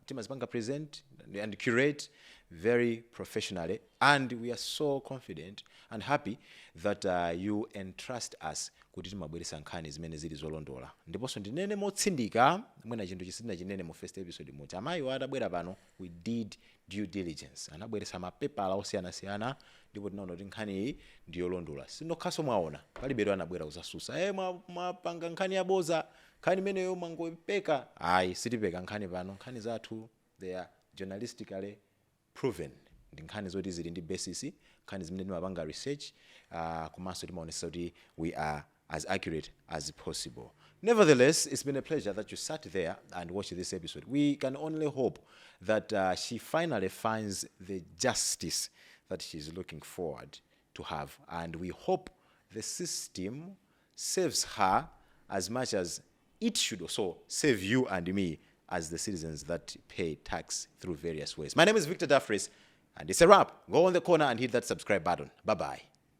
timazipanga present and curate very professionally, and we are so confident and happy that you entrust us kuti timabweresa nkhani zimene zili zolondola. Ndiponso ndinene motsindika mwina chinthu chisina chinene mu first episode mucha amayi atabwera pano we did due diligence, anabweresa mapepala osiyanasiyana ndipo tinaona kuti nkhani iyi ndiyolondola. Sinokhaso mwaona palibedo anabwera kuzasusa mwapanga nkhani yaboza, nkhani imeneyo mangopeka. Ayi, sitipeka nkhani pano. Nkhani zathu they are journalistically proven. Ndi nkhani zoti zili ndi basis, nkhani zimene timapanga research komanso timaonesa kuti we are as accurate as possible. Nevertheless, it's been a pleasure that you sat there and watched this episode. We can only hope that she finally finds the justice that she's looking forward to have. And we hope the system saves her as much as it should also save you and me as the citizens that pay tax through various ways. My name is Victor Daffrece, and it's a wrap. Go on the corner and hit that subscribe button. Bye-bye.